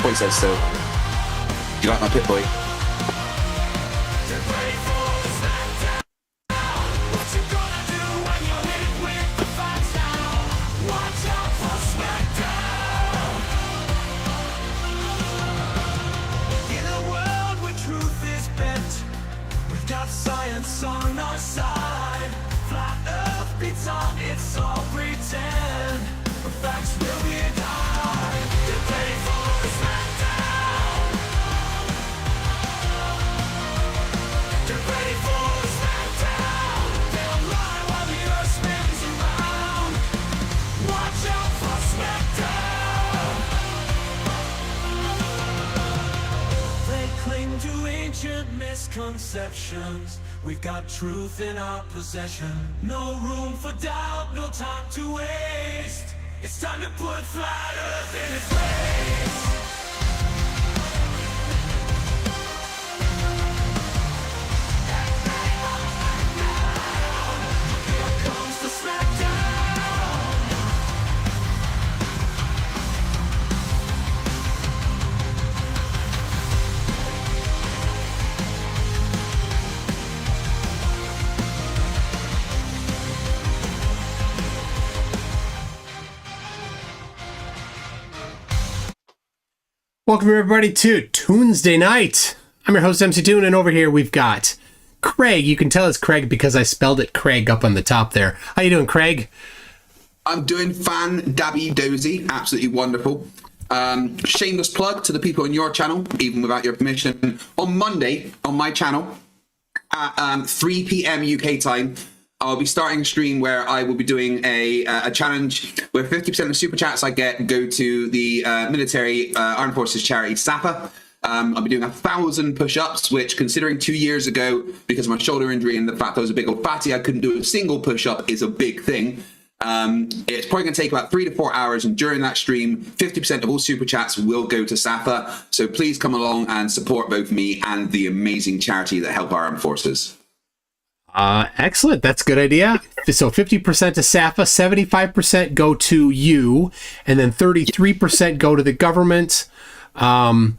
Pit-Boy says so. You like my Pit-Boy? Science on our side. Flat Earth beats on, it's all pretend. But facts will be died. Get ready for a smackdown. Get ready for a smackdown. They'll lie while the Earth spins around. Watch out for smackdown. They cling to ancient misconceptions. We've got truth in our possession. No room for doubt, no time to waste. It's time to put flat Earth in its place. Here comes the smackdown. Welcome everybody to Tuesday Night. I'm your host MC Toon, and over here we've got Kreg. You can tell it's Kreg because I spelled it Kreg up on the top there. How you doing, Kreg? I'm doing fan-dabby-dozy. Absolutely wonderful. Shameless plug to the people on your channel, even without your permission. On Monday, on my channel, at 3 p.m. UK time, I'll be starting a stream where I will be doing a challenge where 50% of super chats I get go to the military armed forces charity SAPA. I'll be doing 1,000 push-ups, which, considering 2 years ago, because of my shoulder injury and the fact I was a big old fatty, I couldn't do a single push-up, is a big thing. It's probably going to take about 3 to 4 hours, and during that stream, 50% of all super chats will go to SAPA. So please come along and support both me and the amazing charity that help our armed forces. Excellent. That's a good idea. So 50% to SAPA, 75% go to you, and then 33% go to the government. And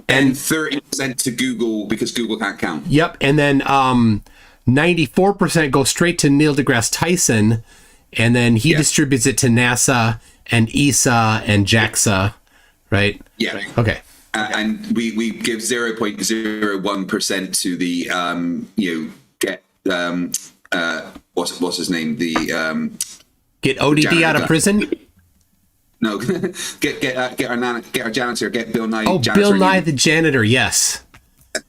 30% to Google, because Google can't count. Yep. And then 94% go straight to Neil deGrasse Tyson, and then he distributes it to NASA and ESA and JAXA, right? Yeah. Okay. And we give 0.01% to the what's his name? The get ODD out of prison. No, get our janitor, get Bill Nye. Oh, janitor Bill Nye the janitor. Yes.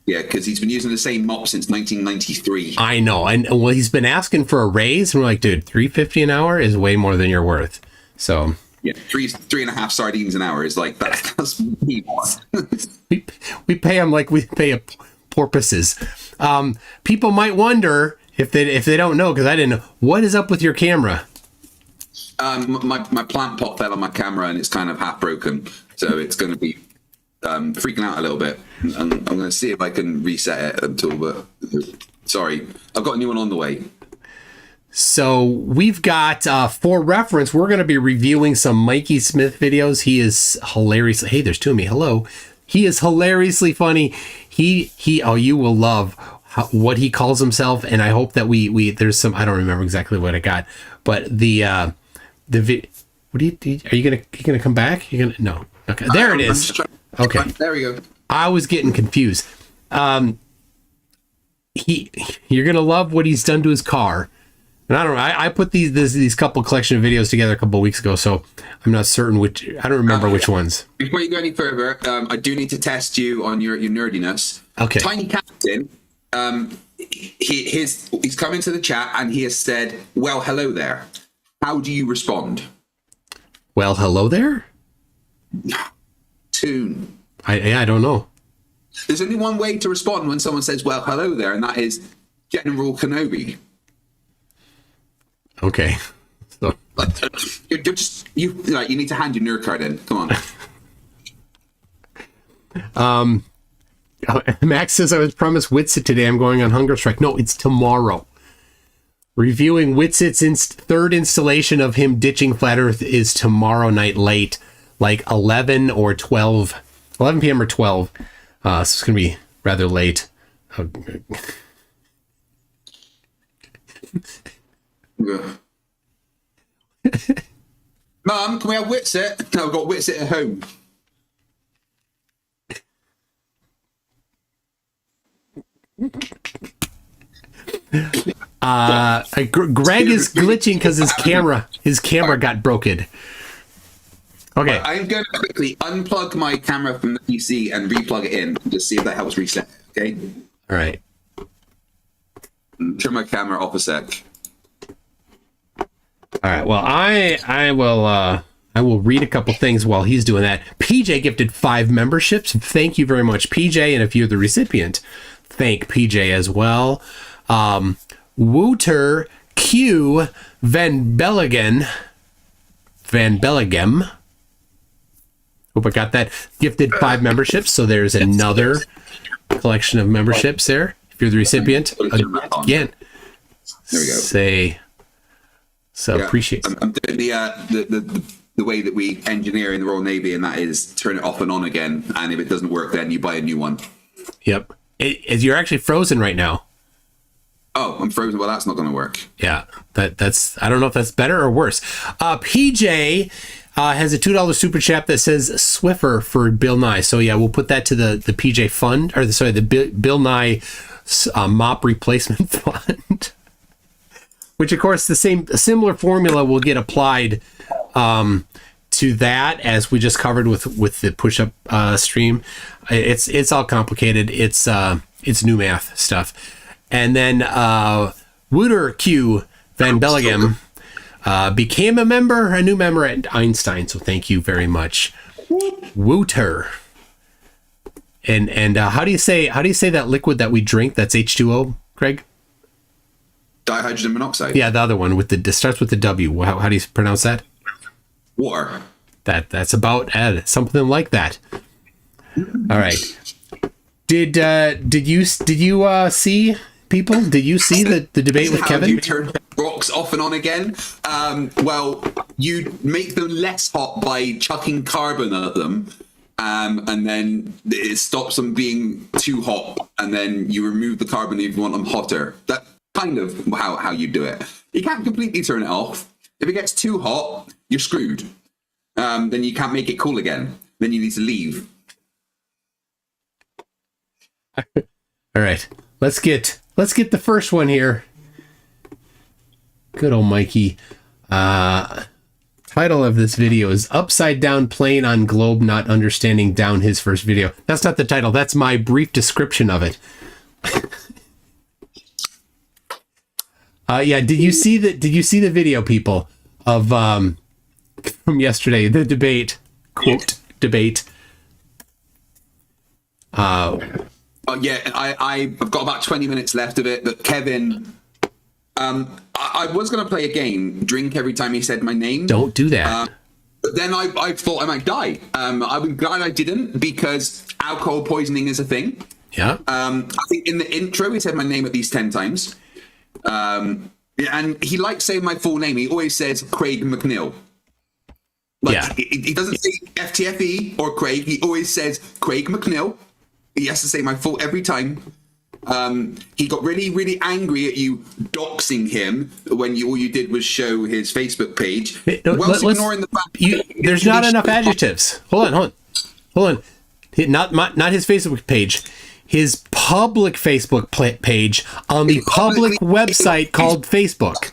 Yeah, because he's been using the same mop since 1993. I know, and well, he's been asking for a raise, and we're like, dude, $3.50 an hour is way more than you're worth. So yeah, three and a half sardines an hour is like that's me. we pay him like we pay porpoises. People might wonder if they don't know, because I didn't know, what is up with your camera? My plant pot fell on my camera and it's kind of half broken, so it's going to be freaking out a little bit. I'm going to see if I can reset it until, but sorry, I've got a new one on the way. So we've got, for reference, we're going to be reviewing some Mikey Smith videos. He is hilarious. Hey, there's two of me. Hello. He is hilariously funny. Oh, you will love what he calls himself. And I hope that we there's some, I don't remember exactly what I got, but what are you gonna come back? You're gonna, no. Okay. There it is. Okay. There we go. I was getting confused. You're gonna love what he's done to his car. And I don't know. I put these couple collection of videos together a couple of weeks ago, so I'm not certain which. I don't remember which ones. Before you go any further, I do need to test you on your nerdiness. Okay. Tiny Captain, he's come into the chat and he has said, "Well, hello there." How do you respond? Well, hello there. Toon. I don't know. There's only one way to respond when someone says, "Well, hello there," and that is General Kenobi. Okay. So you need to hand your nerd card in. Come on. Max says, I was promised Witsit today. I'm going on hunger strike. No, it's tomorrow. Reviewing Witsit's third installation of him ditching Flat Earth is tomorrow night late, like 11 or 12 11 p.m. or 12. So it's going to be rather late. Oh, Mum, can we have Witsit? No, I've got Witsit at home. Greg is glitching because his camera got broken. Okay. I'm going to quickly unplug my camera from the PC and replug it in. Just see if that helps reset. Okay. All right. Turn my camera off a sec. All right. Well, I will read a couple things while he's doing that. PJ gifted 5 memberships. Thank you very much, PJ. And if you're the recipient, thank PJ as well. Wouter Q Van Bellegem. Hope I got that. Gifted 5 memberships. So there's another collection of memberships there. If you're the recipient, again, there we go. Appreciate it. I'm doing the way that we engineer in the Royal Navy, and that is turn it off and on again. And if it doesn't work, then you buy a new one. Yep. You're actually frozen right now. Oh, I'm frozen. Well, that's not going to work. Yeah, that's. I don't know if that's better or worse. PJ has a $2 super chat that says Swiffer for Bill Nye. So yeah, we'll put that to the PJ fund, or the Bill Nye mop replacement fund. Which, of course, a similar formula will get applied to that, as we just covered with the push-up stream. It's all complicated. It's new math stuff. And then Wouter Q Van Bellegem became a new member at Einstein. So thank you very much, Wouter. And how do you say that liquid that we drink that's H2O, Kreg? Dihydrogen monoxide. Yeah, the other one starts with the W. How do you pronounce that? Water. That's about something like that. All right. Did you see people? Did you see the debate with Kevin? How do you turn rocks off and on again? Well, you make them less hot by chucking carbon at them. And then it stops them being too hot, and then you remove the carbon if you want them hotter. That's kind of how you do it. You can't completely turn it off. If it gets too hot, you're screwed. Then you can't make it cool again. Then you need to leave. All right, let's get the first one here. Good old Mikey. Title of this video is Upside Down Plane on Globe Not Understanding Down, his first video. That's not the title. That's my brief description of it. Yeah, did you see the video, people, of from yesterday, the debate, quote, debate? Yeah, I've got about 20 minutes left of it, but Kevin, I was going to play a game, drink every time he said my name. Don't do that. But then I thought I might die. I'm glad I didn't, because alcohol poisoning is a thing. Yeah. I think in the intro he said my name at least 10 times. And he likes saying my full name. He always says Craig McNeil. He doesn't say FTFE or Craig. He always says Craig McNeil. He has to say my full every time. He got really, really angry at you doxing him when all you did was show his Facebook page. Ignoring the fact there's not enough adjectives. Hold on. Not his Facebook page. His public Facebook page on the public website called Facebook.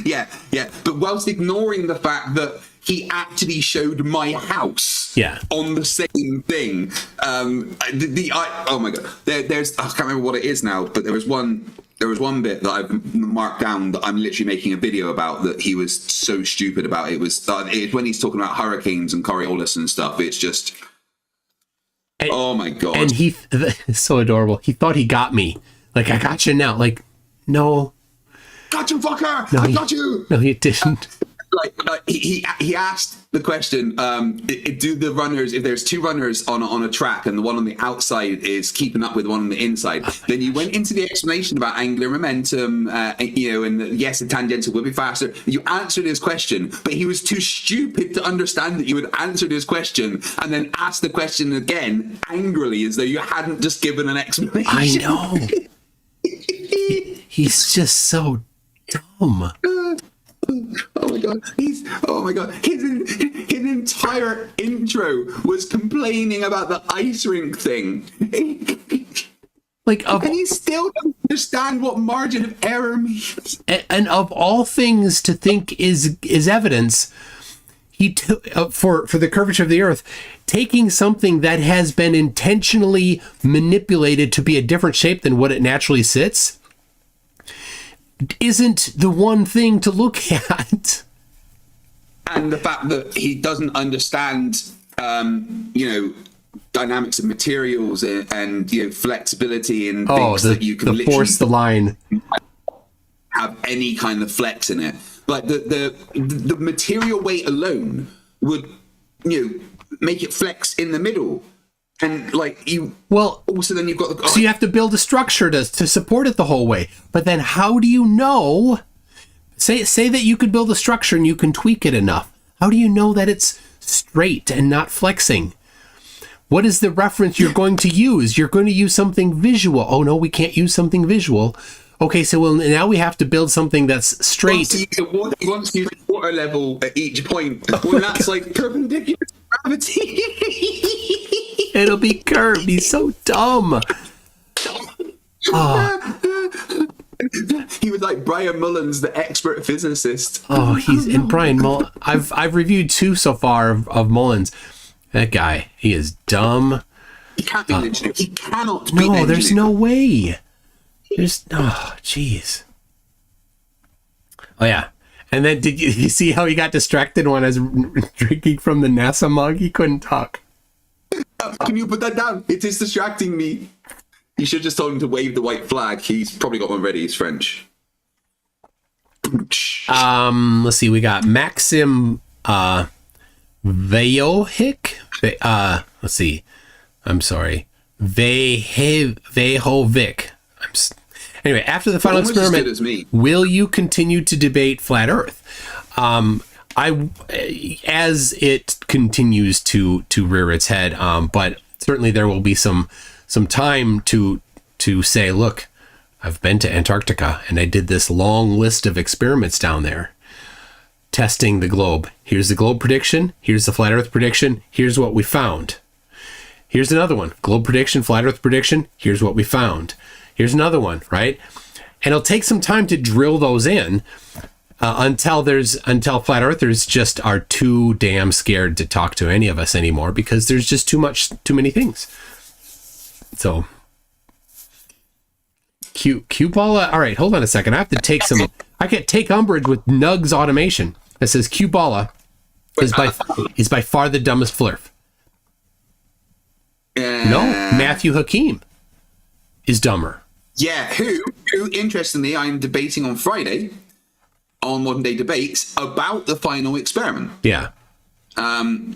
Yeah. But whilst ignoring the fact that he actually showed my house on the same thing. Oh my God. There's I can't remember what it is now, but there was one bit that I've marked down that I'm literally making a video about that he was so stupid about. It was when he's talking about hurricanes and Coriolis and stuff. It's just... oh my God. And it's so adorable. He thought he got me. Like, I got you now. Like, no. Got you, fucker! No, I got you! No, he didn't. he asked the question, do the runners, if there's two runners on a track and the one on the outside is keeping up with the one on the inside, then you went into the explanation about angular momentum, and yes, the tangential will be faster. You answered his question, but he was too stupid to understand that you had answered his question and then asked the question again angrily as though you hadn't just given an explanation. I know. He's just so dumb. Oh my god! His entire intro was complaining about the ice rink thing. And he still doesn't understand what margin of error means. And of all things to think is evidence, he for the curvature of the Earth, taking something that has been intentionally manipulated to be a different shape than what it naturally sits, isn't the one thing to look at. And the fact that he doesn't understand, dynamics of materials and flexibility and things that you can literally force the line, have any kind of flex in it. Like the material weight alone would, make it flex in the middle. And also then you've got so you have to build a structure to support it the whole way. But then how do you know? Say that you could build a structure and you can tweak it enough. How do you know that it's straight and not flexing? What is the reference you're going to use? You're going to use something visual. Oh no, we can't use something visual. Okay, so now we have to build something that's straight. Once you water level at each point, well, that's like perpendicular to gravity. It'll be curved. He's so dumb. He was like Brian Mullins, the expert physicist. Oh, he's in Brian Mullins. I've reviewed 2 so far of Mullins. That guy, he is dumb. He can't be an engineer. He cannot be an engineer. No, there's no way. Jeez. Oh yeah. And then did you see how he got distracted when I was drinking from the NASA mug? He couldn't talk. Can you put that down? It is distracting me. You should have just told him to wave the white flag. He's probably got one ready. He's French. Let's see. We got Maxim Vejovic. Let's see. I'm sorry. Vejovic. Anyway, after the final experiment, will you continue to debate flat Earth? As it continues to rear its head, but certainly there will be some time to say, look, I've been to Antarctica and I did this long list of experiments down there testing the globe. Here's the globe prediction. Here's the flat Earth prediction. Here's what we found. Here's another one. Globe prediction, flat Earth prediction. Here's what we found. Here's another one, right? And it'll take some time to drill those in until flat earthers just are too damn scared to talk to any of us anymore because there's just too many things. So, Q Paula. All right, hold on a second. I can take umbrage with Nug's automation that says Q Paula is by far the dumbest flurf. No, Matthew Hakeem is dumber. Yeah, who interestingly, I'm debating on Friday on Modern Day Debates about the final experiment. Yeah. I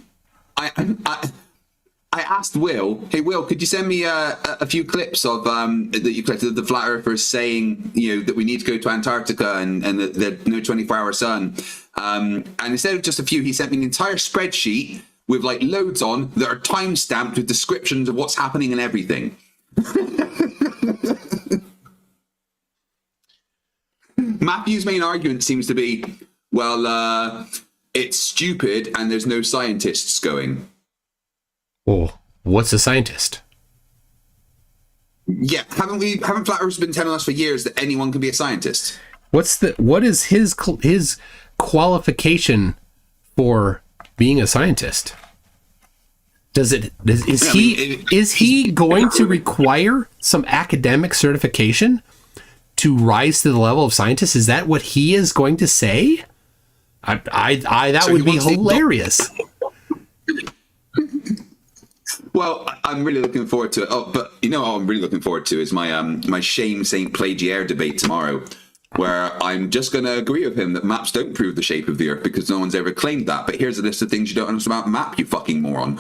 asked Will, hey Will, could you send me a few clips of that you collected of the flat earthers saying, that we need to go to Antarctica and that there's no 24-hour sun. And instead of just a few, he sent me an entire spreadsheet with like loads on that are time stamped with descriptions of what's happening and everything. Matthew's main argument seems to be, well, it's stupid and there's no scientists going. Oh, what's a scientist? Yeah, haven't flat earthers been telling us for years that anyone can be a scientist? What is his qualification for being a scientist? Is he going to require some academic certification to rise to the level of scientist? Is that what he is going to say? That would be hilarious. Well, I'm really looking forward to it. Oh, but what I'm really looking forward to is my my shame Saint Plagiaire debate tomorrow. where I'm just going to agree with him that maps don't prove the shape of the Earth because no one's ever claimed that. But here's a list of things you don't understand about map, you fucking moron.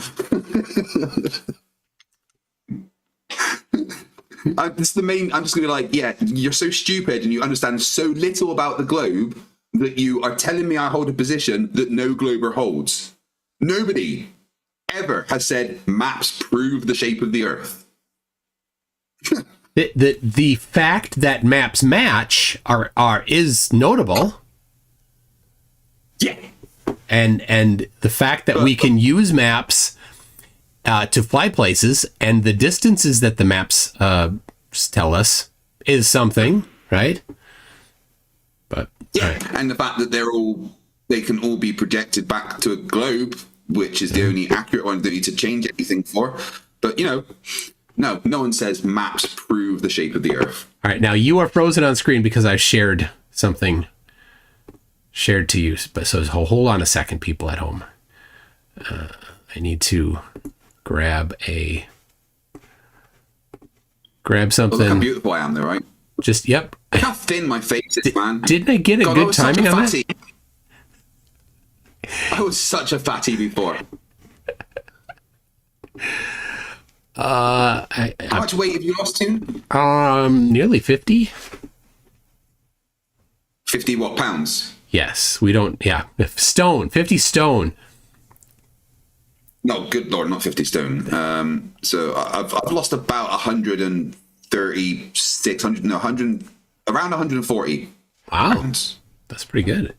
This is the main. I'm just going to be like, yeah, you're so stupid and you understand so little about the globe that you are telling me I hold a position that no glober holds. Nobody ever has said maps prove the shape of the Earth. The fact that maps match is notable. Yeah. And the fact that we can use maps to fly places, and the distances that the maps tell us is something, right? But yeah, right. And the fact that they can all be projected back to a globe, which is the only accurate one that you need to change anything for. But no one says maps prove the shape of the Earth. All right, now you are frozen on screen because I shared something shared to you. But so hold on a second, people at home. I need to grab something. Look how beautiful I am, though, right? Just yep. Look how thin my face is, man. Didn't I get a God, good timing on that? I was such a fatty before. How much weight have you lost to? Nearly 50. 50 what, pounds? Yes, we don't. Yeah, 50 stone. No, good Lord, not 50 stone. So I've lost about 136, around 140. Wow, pounds. That's pretty good.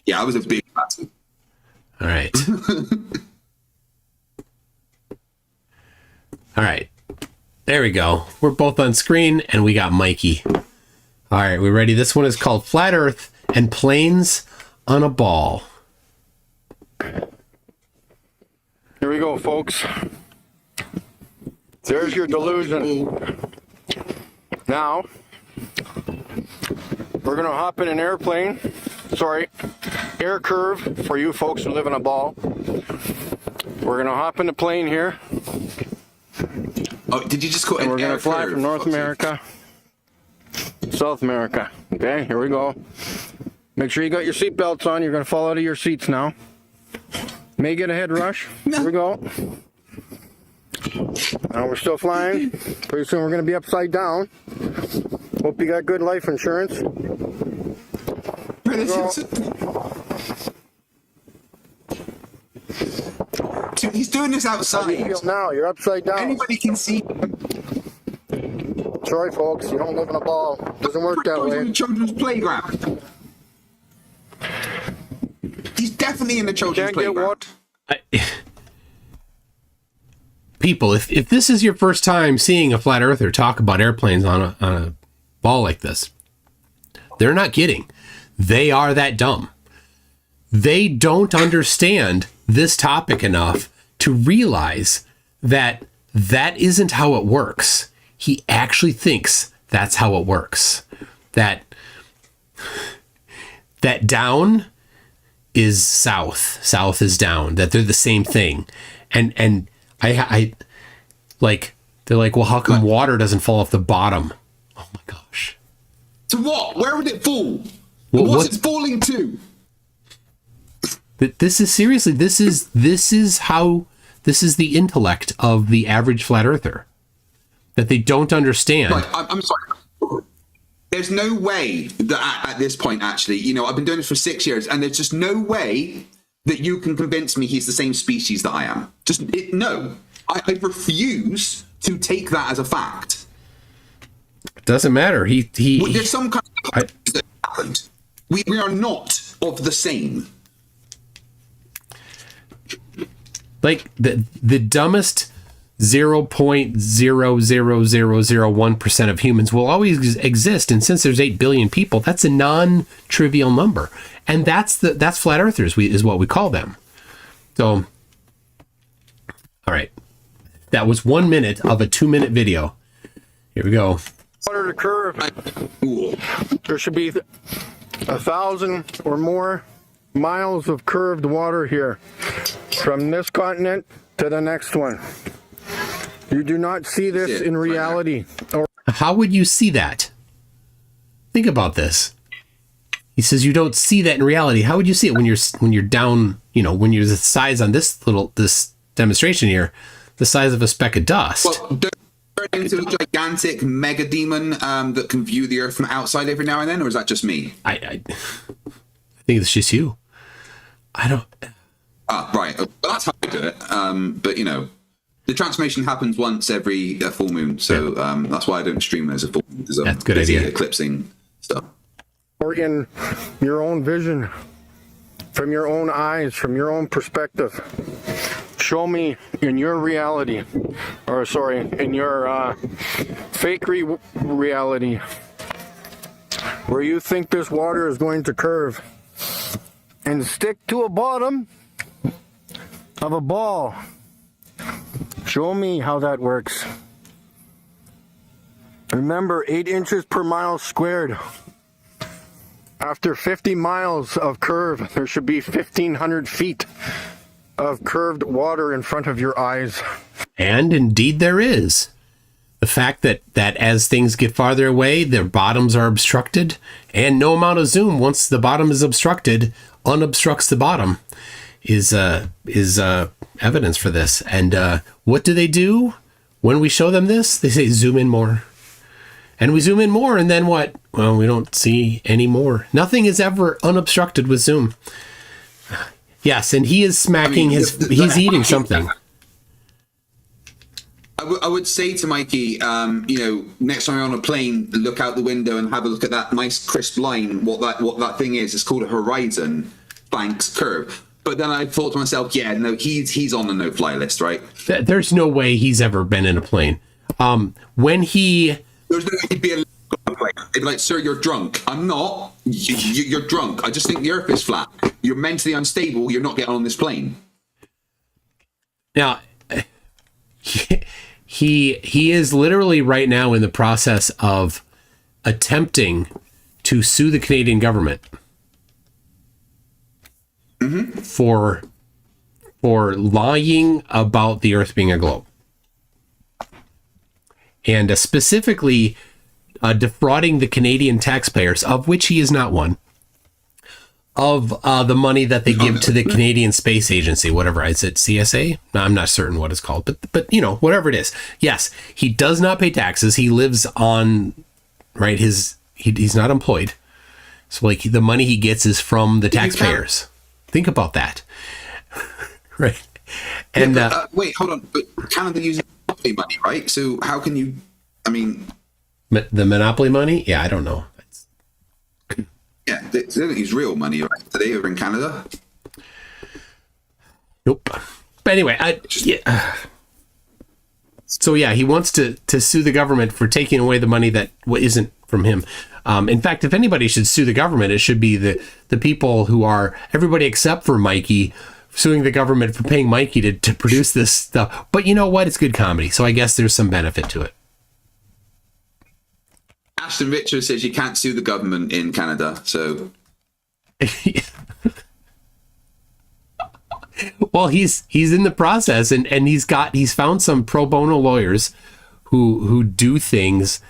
Yeah, I was a big fatty. All right. All right. There we go. We're both on screen, and we got Mikey. All right, we ready? This one is called Flat Earth and Planes on a Ball. Here we go, folks. There's your delusion. Now, we're going to hop in an airplane. Sorry, air curve for you folks who live in a ball. We're going to hop in the plane here. Oh, did you just call it? And we're going to fly from North America, South America. Okay, here we go. Make sure you got your seatbelts on. You're going to fall out of your seats now. May get a head rush. Here we go. Now we're still flying. Pretty soon we're going to be upside down. Hope you got good life insurance. Dude, he's doing this How do you outside. feel now? You're upside down. Anybody can see. Sorry, folks. You don't live in a ball. Doesn't work that On way. the children's playground. He's definitely in the children's Can't get playground. what? People, if this is your first time seeing a flat earther talk about airplanes on a ball like this, they're not kidding. They are that dumb. They don't understand this topic enough to realize that isn't how it works. He actually thinks that's how it works. That down is south. South is down. That they're the same thing. And I like, they're like, well, how come water doesn't fall off the bottom? Oh my gosh. To what? Where would it fall? Well, What's it falling to? This is seriously, this is the intellect of the average flat earther that they don't understand. Right, I'm sorry. There's no way that at this point, actually, I've been doing this for 6 years, and there's just no way that you can convince me he's the same species that I am. No. I refuse to take that as a fact. It doesn't matter. There's some kind of that happened. We are not of the same. Like the dumbest 0.00001% of humans will always exist, and since there's 8 billion people, that's a non-trivial number, and that's flat earthers is what we call them. So, all right, that was 1 minute of a 2-minute video. Here we go. Water to curve. There should be 1,000 or more miles of curved water here from this continent to the next one. You do not see this in reality. How would you see that? Think about this. He says you don't see that in reality. How would you see it when you're down, when you're the size on this demonstration here, the size of a speck of dust? Well, turn into a gigantic mega demon that can view the Earth from outside every now and then, or is that just me? I think it's just you. I don't. Right. Well, that's how I do it. But the transformation happens once every full moon, so that's why I don't stream as a full moon. That's a good idea. Eclipsing stuff. Or in your own vision, from your own eyes, from your own perspective. Show me in your reality, in your fake reality, where you think this water is going to curve and stick to a bottom of a ball. Show me how that works. Remember, 8 inches per mile squared. After 50 miles of curve, there should be 1,500 feet of curved water in front of your eyes. And indeed there is. The fact that as things get farther away, their bottoms are obstructed, and no amount of zoom, once the bottom is obstructed, unobstructs the bottom, is evidence for this. And what do? When we show them this, they say zoom in more. And we zoom in more, and then what? Well, we don't see any more. Nothing is ever unobstructed with zoom. Yes, and he is smacking he's eating something. I would say to Mikey, next time you're on a plane, look out the window and have a look at that nice crisp line. What that thing is, it's called a horizon banks curve. But then I thought to myself, he's on the no-fly list, right? There's no way he's ever been in a plane. There's no way he'd be they'd be like, sir, you're drunk. I'm not. You're drunk. I just think the Earth is flat. You're mentally unstable. You're not getting on this plane. Now, he is literally right now in the process of attempting to sue the Canadian government for lying about the Earth being a globe. And specifically defrauding the Canadian taxpayers, of which he is not one, of the money that they give to the Canadian Space Agency, whatever. Is it CSA? No, I'm not certain what it's called, but whatever it is. Yes, he does not pay taxes. He lives on, right, he's not employed. So like the money he gets is from the taxpayers. Think about that. Right. And wait, hold on. But Canada uses monopoly money, right? So how can you? I mean, the monopoly money? Yeah, I don't know. Yeah, they don't use real money, right? Today over in Canada. Nope. But anyway, So yeah, he wants to sue the government for taking away the money that isn't from him. In fact, if anybody should sue the government, it should be the people who are everybody except for Mikey suing the government for paying Mikey to produce this stuff. But you know what? It's good comedy, so I guess there's some benefit to it. Ashton Richards says you can't sue the government in Canada, so. Well, he's in the process, and he's found some pro bono lawyers who do things,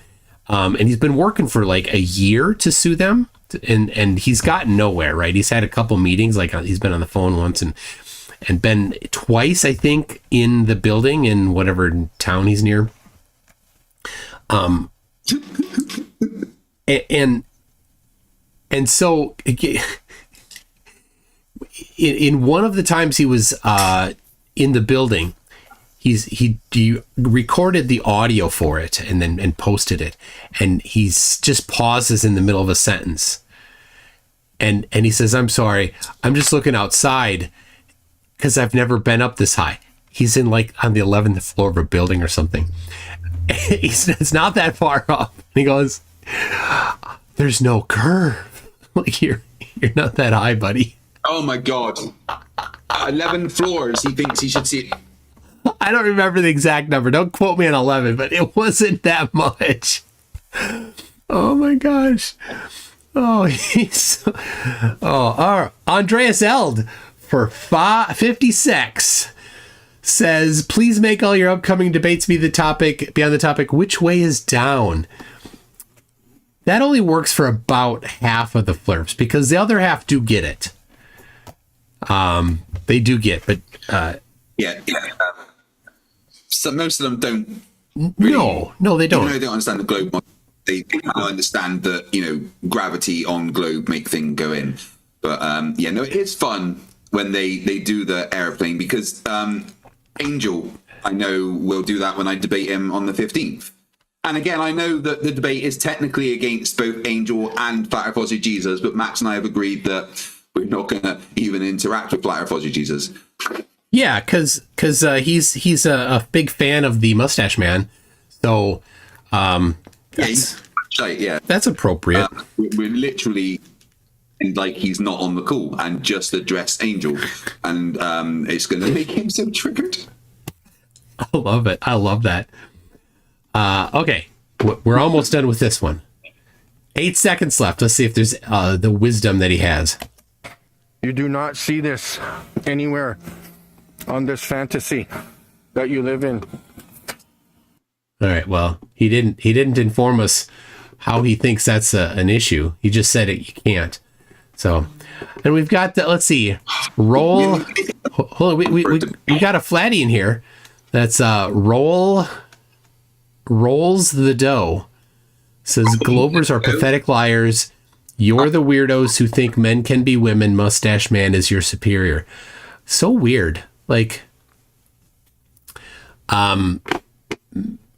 and he's been working for like a year to sue them, and he's gotten nowhere. Right? He's had a couple meetings, like he's been on the phone once and been twice, I think, in the building in whatever town he's near. And so in one of the times he was in the building, he recorded the audio for it and posted it, and he's just pauses in the middle of a sentence, and he says, "I'm sorry, I'm just looking outside because I've never been up this high." He's in like on the 11th floor of a building or something. It's not that far up. And he goes, "There's no curve. Like you're not that high, buddy." Oh my God. 11 floors, he thinks he should see it. I don't remember the exact number. Don't quote me on 11, but it wasn't that much. Oh my gosh. Oh, Andreas Eld for 56 says, please make all your upcoming debates be on the topic, which way is down? that only works for about half of the flirps because the other half do get it. They do get, but yeah. So most of them don't. No, they don't. Even though they don't understand the globe model, they kind of understand that, you know, gravity on globe make thing go in. But yeah, no, it is fun when they do the airplane because Angel, I know, will do that when I debate him on the 15th. And again, I know that the debate is technically against both Angel and Flat Earth Fuzzy Jesus, but Max and I have agreed that we're not going to even interact with Flat Earth Fuzzy Jesus. Yeah, because he's a big fan of the Mustache Man, so that's appropriate. We're literally like he's not on the call and just address Angel, and it's going to make him so triggered. I love it. I love that. Okay, we're almost done with this one. 8 seconds left. Let's see if there's the wisdom that he has. You do not see this anywhere on this fantasy that you live in. All right. Well, he didn't inform us how he thinks that's an issue. He just said it. You can't. So, and we've got the, let's see, roll. Hold on. We got a flatty in here. That's rolls the dough. Says Globers are pathetic liars. You're the weirdos who think men can be women. Mustache Man is your superior. So weird. Like,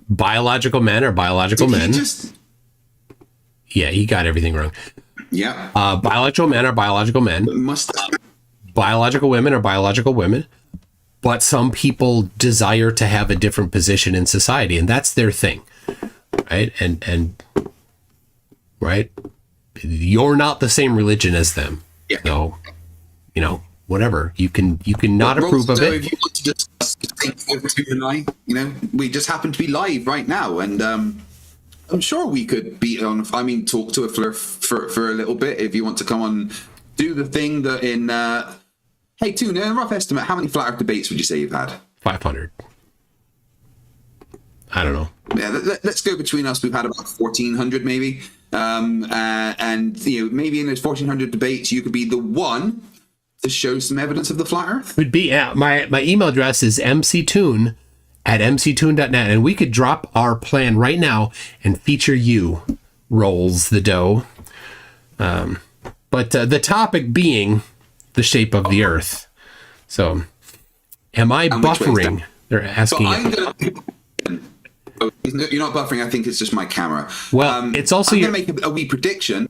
biological men are biological men. Yeah, he got everything wrong. Yeah. Biological men are biological men. Biological women are biological women. But some people desire to have a different position in society, and that's their thing. Right? And right? You're not the same religion as them. Yeah. So, you know, whatever. You can not approve of it. If you want to discuss you know, we just happen to be live right now, and I'm sure we could be on. I mean, talk to a flirt for a little bit if you want to come on, do the thing that in. Hey, Toon, a rough estimate, how many Flat Earth debates would you say you've had? 500. I don't know. Yeah, let's go between us. We've had about 1,400 maybe. And, you know, maybe in those 1,400 debates, you could be the one to show some evidence of the Flat Earth. Would be, my email address is mctoon@mctoon.net, and we could drop our plan right now and feature you, rolls the dough. But the topic being the shape of the Earth. So, am I buffering? They're asking. So you're not buffering. I think it's just my camera. Well, it's also I'm going to make a wee prediction.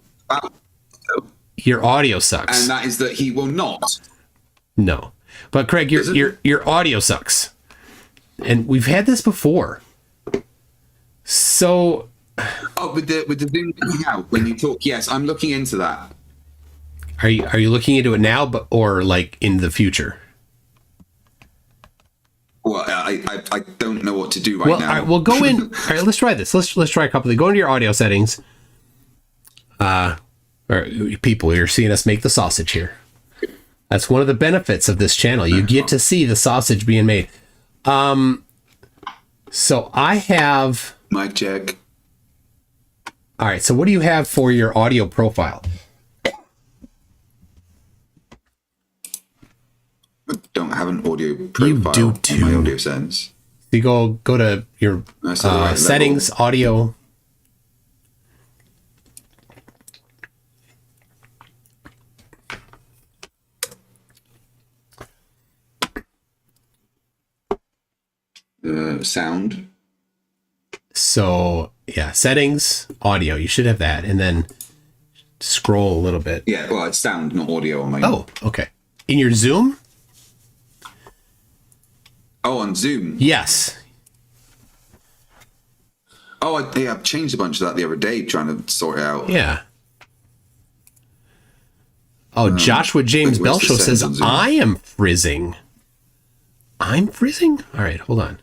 Your audio sucks, and that is that he will not. No, but Kreg, your audio sucks, and we've had this before. So, with the Zoom out when you talk, yes, I'm looking into that. Are you looking into it now, or like in the future? Well, I don't know what to do right now. All right, well, go in. All right, let's try this. Let's try a couple of things. Go into your audio settings. Or people, you're seeing us make the sausage here. That's one of the benefits of this channel. You get to see the sausage being made. So I have. Mic check. All right. So what do you have for your audio profile? I don't have an audio profile. You do too. On my audio settings. You go to your settings, audio. Sound. So yeah, settings, audio. You should have that, and then scroll a little bit. Yeah, well, it's sound, not audio on my. Oh, okay. In your Zoom. Oh, on Zoom. Yes. Oh, I've changed a bunch of that the other day, trying to sort it out. Yeah. Oh, Joshua James Belshow says, I am frizzing. I'm frizzing? All right, hold on.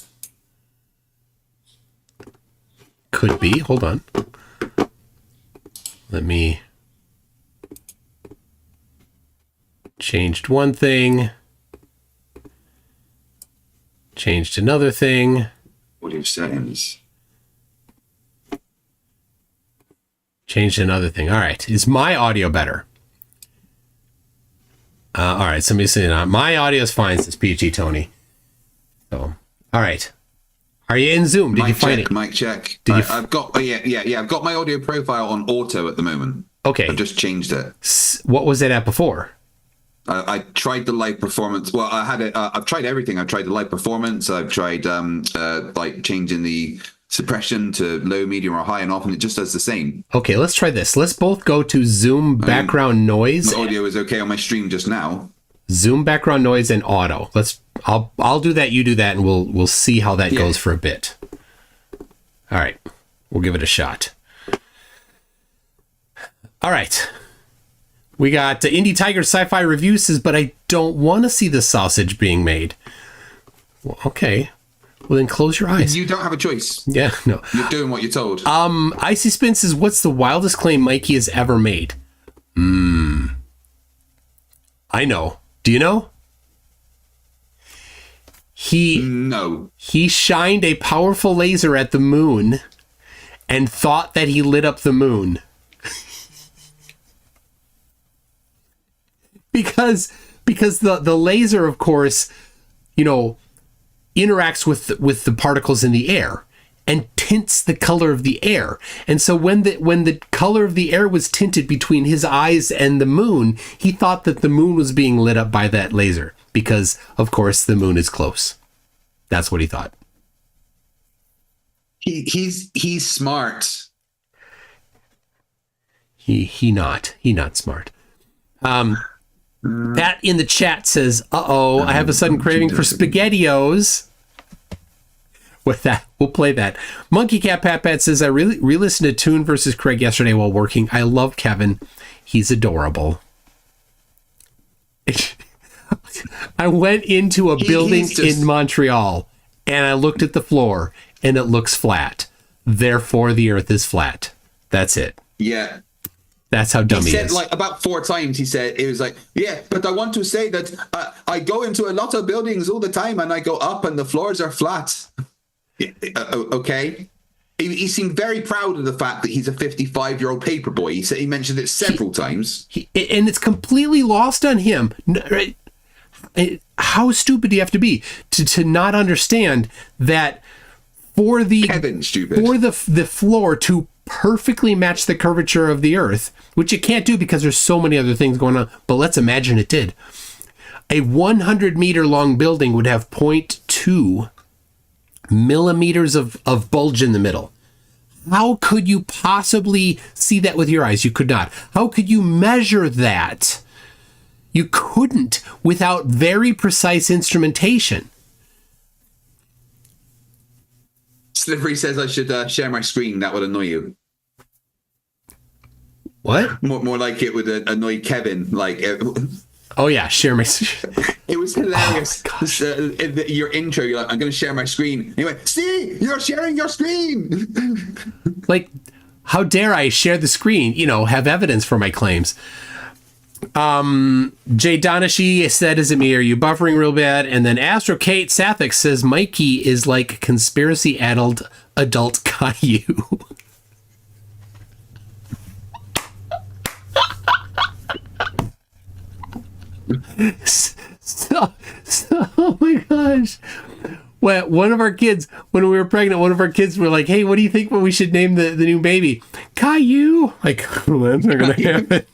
Could be. Hold on. Let me... Changed one thing. Changed another thing. Audio settings. Changed another thing. All right. Is my audio better? All right. Somebody's saying my audio is fine, says PG Tony. So, all right. Are you in Zoom? Did you find it? Mic check. Did I've got I've got my audio profile on auto at the moment. Okay. I've just changed it. What was it at before? I tried the live performance. Well, I had it. I've tried everything. I've tried the live performance. I've tried like changing the suppression to low, medium, or high and off, and it just does the same. Okay, let's try this. Let's both go to Zoom background noise. My audio is okay on my stream just now. Zoom background noise and auto. I'll do that. You do that, and we'll see how that goes for a bit. All right, we'll give it a shot. All right. We got Indie Tiger Sci-Fi Review says, but I don't want to see the sausage being made. Well, okay. Well, then close your eyes. You don't have a choice. Yeah, no. You're doing what you're told. Icy Spin says, what's the wildest claim Mikey has ever made? I know. Do you know? No. He shined a powerful laser at the moon and thought that he lit up the moon. Because the laser, of course, interacts with the particles in the air and tints the color of the air. And so when the color of the air was tinted between his eyes and the moon, he thought that the moon was being lit up by that laser because, of course, the moon is close. That's what he thought. He's smart. He not smart. Pat in the chat says, I have a sudden craving for SpaghettiOs. With that, we'll play that. Monkey Cat Pat Pat says, I re-listened to Toon versus Kreg yesterday while working. I love Kevin. He's adorable. I went into a building in Montreal and I looked at the floor and it looks flat. Therefore, the earth is flat. That's it. Yeah. That's how dumb he said is. like about 4 times. He said it was like, yeah, but I want to say that I go into a lot of buildings all the time and I go up and the floors are flat. Okay. He seemed very proud of the fact that he's a 55-year-old paper boy. He said he mentioned it several times, and it's completely lost on him. How stupid do you have to be to not understand that for the floor to perfectly match the curvature of the earth, which it can't do because there's so many other things going on, but let's imagine it did. A 100-meter long building would have 0.2 millimeters of bulge in the middle. How could you possibly see that with your eyes? You could not. How could you measure that? You couldn't without very precise instrumentation. Slippery says I should share my screen. That would annoy you. What? More like it would annoy Kevin. Like, oh yeah, share my. It was hilarious. Your intro, you're like, I'm going to share my screen. Anyway, see, you're sharing your screen. Like, how dare I share the screen? Have evidence for my claims. Jay Donashi said, is it me? Are you buffering real bad? And then Astro Kate Sathik says, Mikey is like conspiracy adult Caillou. So, oh my gosh. Well, one of our kids, when we were pregnant, were like, hey, what do you think we should name the new baby? Caillou. Like, that's not going to happen.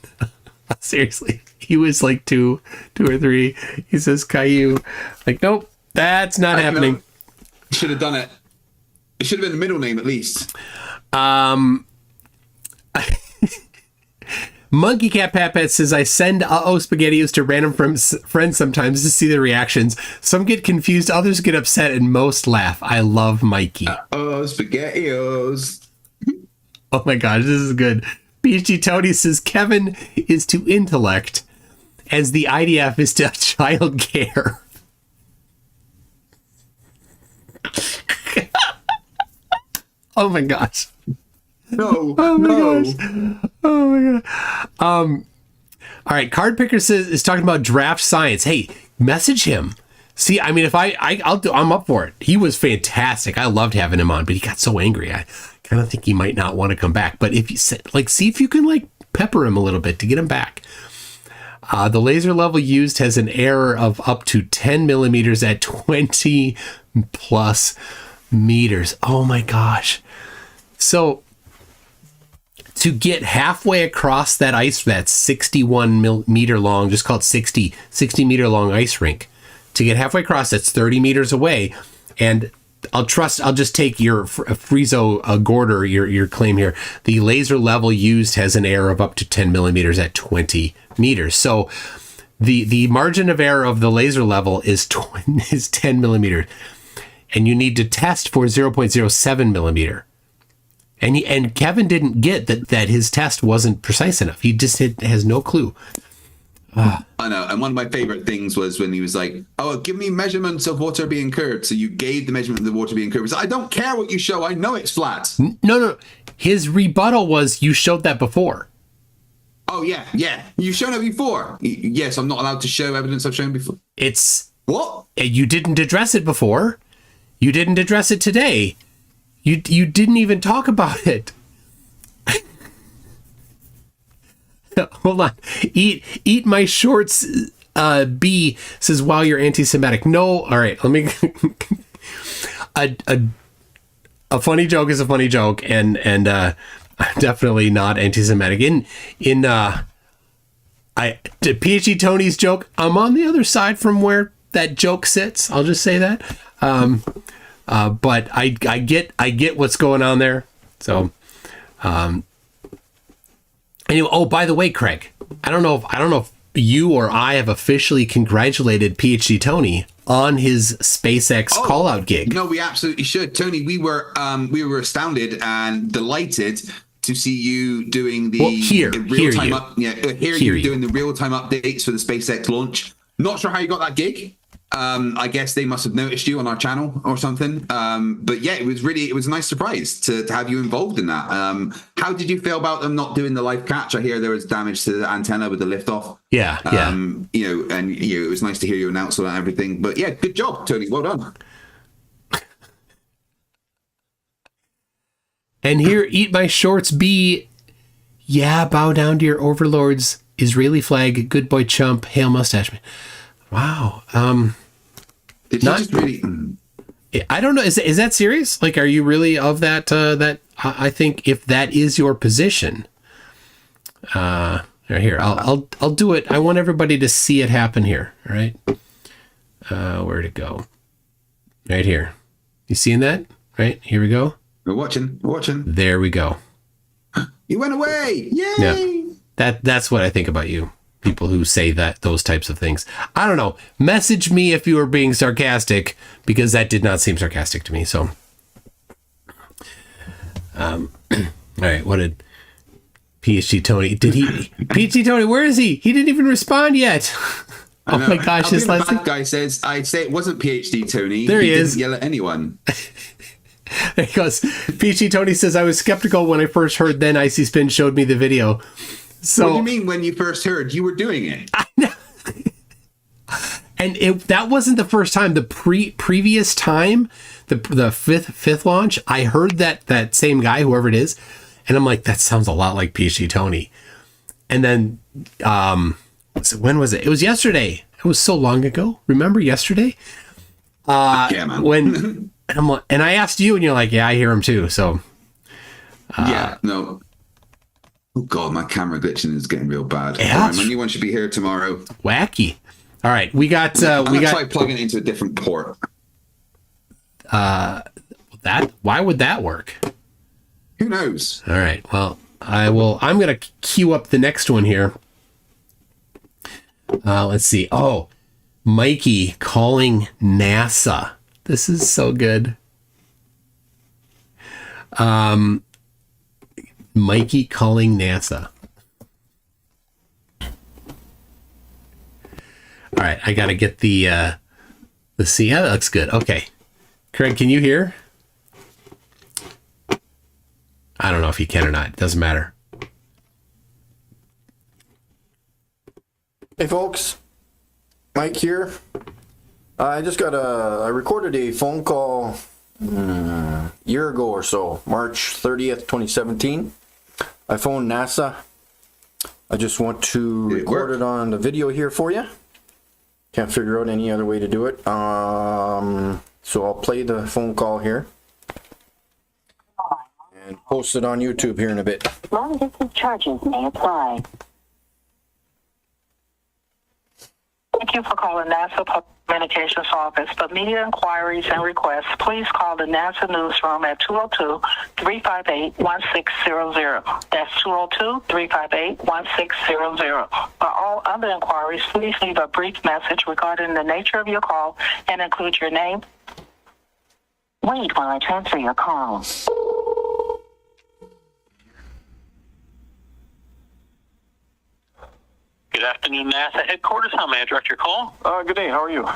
Seriously. He was like two or three. He says Caillou. Like, nope, that's not happening. Should have done it. It should have been the middle name at least. Monkey Cat Pat Pat says, I send SpaghettiOs to random friends sometimes to see their reactions. Some get confused, others get upset, and most laugh. I love Mikey. SpaghettiOs. Oh my gosh, this is good. PG Tony says, Kevin is to intellect as the IDF is to child care. Oh my gosh. No. Oh my no. gosh. Oh my god. All right. Card Picker is talking about draft science. Hey, message him. See, I mean, if I'm up for it. He was fantastic. I loved having him on, but he got so angry. kind of think he might not want to come back. But if you see if you can like pepper him a little bit to get him back. The laser level used has an error of up to 10 millimeters at 20 plus meters. Oh my gosh. So to get halfway across that ice, that 61 meter long, just called 60 meter long ice rink, to get halfway across, that's 30 meters away. And I'll just take your Friezo Gorder, your claim here. The laser level used has an error of up to 10 millimeters at 20 meters. So the margin of error of the laser level is 10 millimeters. And you need to test for 0.07 millimeter. And Kevin didn't get that his test wasn't precise enough. He just has no clue. I know. And one of my favorite things was when he was like, oh, give me measurements of water being curved. So you gave the measurement of the water being curved. I don't care what you show. I know it's flat. No. His rebuttal was, you showed that before. Oh, yeah. You've shown it before. Yes, I'm not allowed to show evidence I've shown before. It's... What? You didn't address it before. You didn't address it today. You didn't even talk about it. Hold on. Eat my shorts. B says, while you're anti-Semitic. No. All right. Let me. A funny joke is a funny joke, and I'm definitely not anti-Semitic. In PhD Tony's joke, I'm on the other side from where that joke sits. I'll just say that. But I get what's going on there. So, anyway, oh, by the way, Kreg, I don't know if you or I have officially congratulated PhD Tony on his SpaceX call out gig. No, we absolutely should. Tony, we were astounded and delighted to see you doing the real-time doing the real-time updates for the SpaceX launch. Not sure how you got that gig. I guess they must have noticed you on our channel or something. But yeah, it was a nice surprise to have you involved in that. How did you feel about them not doing the live catch? I hear there was damage to the antenna with the liftoff. Yeah. It was nice to hear you announce all that and everything. But yeah, good job, Tony. Well done. And here, eat my shorts, B. Yeah, bow down to your overlords. Israeli flag, good boy chump, hail mustache man. Wow. Did you just really? I don't know. Is that serious? Like, are you really of that? I think if that is your position, right here, I'll do it. I want everybody to see it happen here. All right. Where'd it go? Right here. You seeing that? Right. Here we go. We're watching. There we go. You went away. Yay! Yeah. That's what I think about you. People who say those types of things. I don't know. Message me if you were being sarcastic, because that did not seem sarcastic to me. So, all right. What did PhD Tony? PhD Tony? Where is he? He didn't even respond yet. Oh my gosh! The bad guy says, "I'd say it wasn't PhD Tony." There he is. Didn't yell at anyone. There he goes. PhD Tony says, "I was skeptical when I first heard. Then Icy Spin showed me the video." So, what do you mean when you first heard? You were doing it. I know. And that wasn't the first time. The previous time, the fifth launch, I heard that same guy, whoever it is, and I'm like, that sounds a lot like PhD Tony. And then, when was it? It was yesterday. It was so long ago. Remember yesterday? Yeah, man. And I asked you, and you're like, yeah, I hear him too. So, yeah, no. Oh God, my camera glitching is getting real bad. Yeah, my new one should be here tomorrow. Wacky. All right, we got. I'm gonna try plugging it into a different port. Why would that work? Who knows? All right. Well, I'm gonna queue up the next one here. Let's see. Oh, Mikey calling NASA. This is so good. Mikey calling NASA. All right, I got to get the C. Yeah, that looks good. Okay. Kreg, can you hear? I don't know if you can or not. It doesn't matter. Hey, folks. Mike here. I recorded a phone call year ago or so, March 30th, 2017. I phoned NASA. I just want to record it on the video here for you. Can't figure out any other way to do it. So I'll play the phone call here and post it on YouTube here in a bit. Long distance charges may apply. Thank you for calling NASA Public Communications Office. For media inquiries and requests, please call the NASA newsroom at 202-358-1600. That's 202-358-1600. For all other inquiries, please leave a brief message regarding the nature of your call and include your name. Wait while I transfer your call. Good afternoon, NASA headquarters. How may I direct your call? Good day. How are you?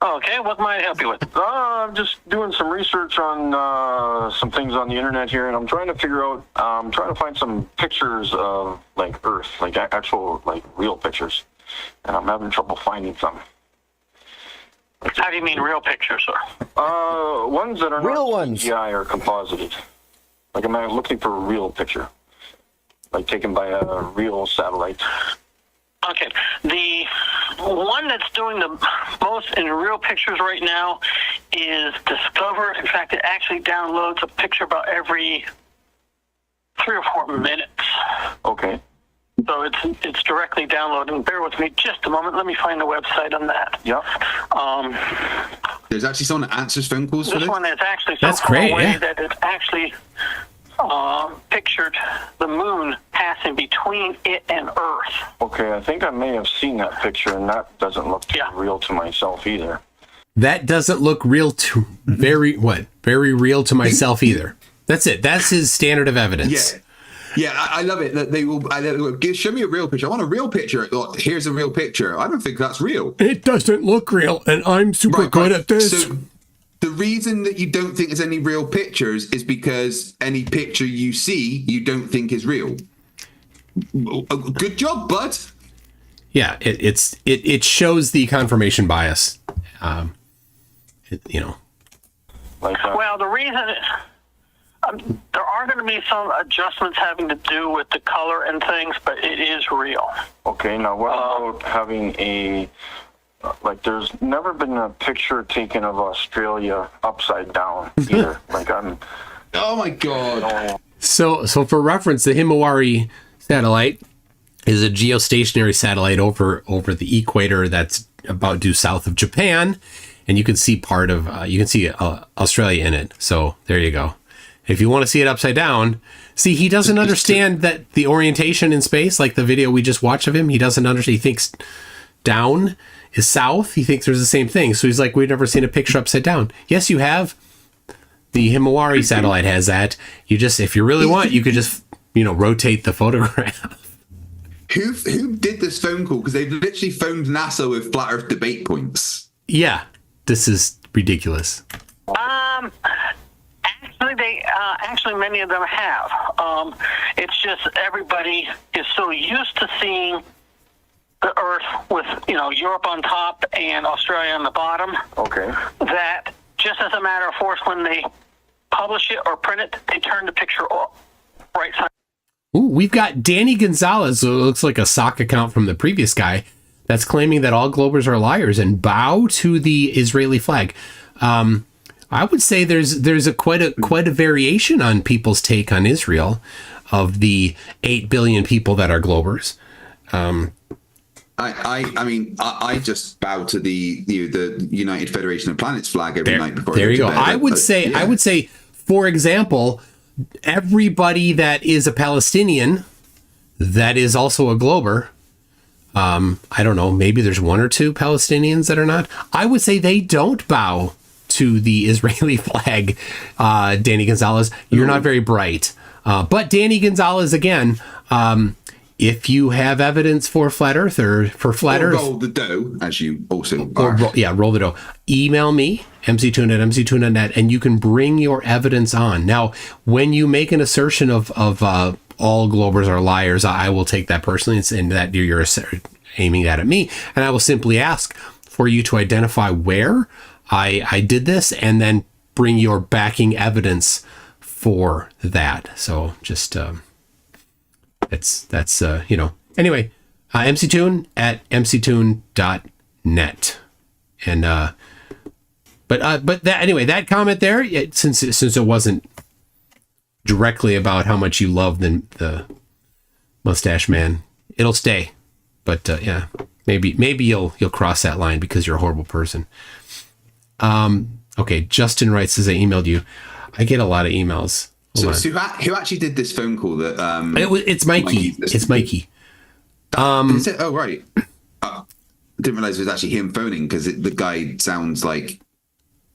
Okay, what might I help you with? I'm just doing some research on some things on the internet here, and I'm trying to figure out. I'm trying to find some pictures of like Earth, like actual, like real pictures, and I'm having trouble finding some. How do you mean real pictures, sir? Ones that are Real not ones. CGI or composited. Like I'm looking for a real picture, like taken by a real satellite. Okay, the one that's doing the most in real pictures right now is Discover. In fact, it actually downloads a picture about every 3 or 4 minutes. Okay. So it's directly downloading. Bear with me just a moment. Let me find the website on that. Yep. There's actually someone that answers phone calls for This this. one is actually so That's far great, away yeah. that it's actually pictured the moon passing between it and Earth. Okay. I think I may have seen that picture, and that doesn't look too Yeah. real to myself either. That doesn't look real to very real to myself either. That's it. That's his standard of evidence. Yeah. Yeah, I love it that they will show me a real picture. I want a real picture. Oh, here's a real picture. I don't think that's real. It doesn't look real, and I'm super good at this. So the reason that you don't think there's any real pictures is because any picture you see, you don't think is real. Good job, bud. Yeah, it shows the confirmation bias. Like Well, the reason there are going to be some adjustments having to do with the color and things, but it is real. Okay, now what about having a, like there's never been a picture taken of Australia upside down either. Like Oh my god. So for reference, the Himawari satellite is a geostationary satellite over the equator that's about due south of Japan, and you can see part of Australia in it. So there you go. If you want to see it upside down, see, he doesn't understand that the orientation in space, like the video we just watched of him, he doesn't understand. He thinks down is south. He thinks there's the same thing. So he's like, we've never seen a picture upside down. Yes, you have. The Himawari satellite has that. You just, if you really want, you could just, rotate the photograph. Who did this phone call? Because they've literally phoned NASA with flat Earth debate points. Yeah, this is ridiculous. Actually, many of them have. It's just everybody is so used to seeing the Earth with, Europe on top and Australia on the bottom. okay. That just as a matter of course, when they publish it or print it, they turn the picture right side. Ooh, we've got Danny Gonzalez, who looks like a sock account from the previous guy, that's claiming that all Globers are liars and bow to the Israeli flag. I would say there's quite a variation on people's take on Israel, of the 8 billion people that are Globers. I just bow to the United Federation of Planets flag every night before. There I you go go. to bed. I would say, for example, everybody that is a Palestinian that is also a Glober. I don't know. Maybe there's 1 or 2 Palestinians that are not. I would say they don't bow to the Israeli flag. Danny Gonzalez, you're not very bright. But Danny Gonzalez, again, if you have evidence for flat Earth or for flat Earth, roll the dough, as you also are. roll the dough. Email me, mc2net@mc2net.net, and you can bring your evidence on. Now, when you make an assertion of all Globers are liars, I will take that personally and that you're aiming that at me, and I will simply ask for you to identify where I did this, and then bring your backing evidence for that. So just that's you know. Anyway, mctoon at mctoon.net. And but that anyway, that comment there, since it wasn't directly about how much you love the mustache man, it'll stay. But yeah, maybe you'll cross that line because you're a horrible person. Okay, Justin writes, says I emailed you. I get a lot of emails. So who actually did this phone call? That it's Mikey. It's Mikey. Is it? Oh right. Didn't realize it was actually him phoning, because the guy sounds like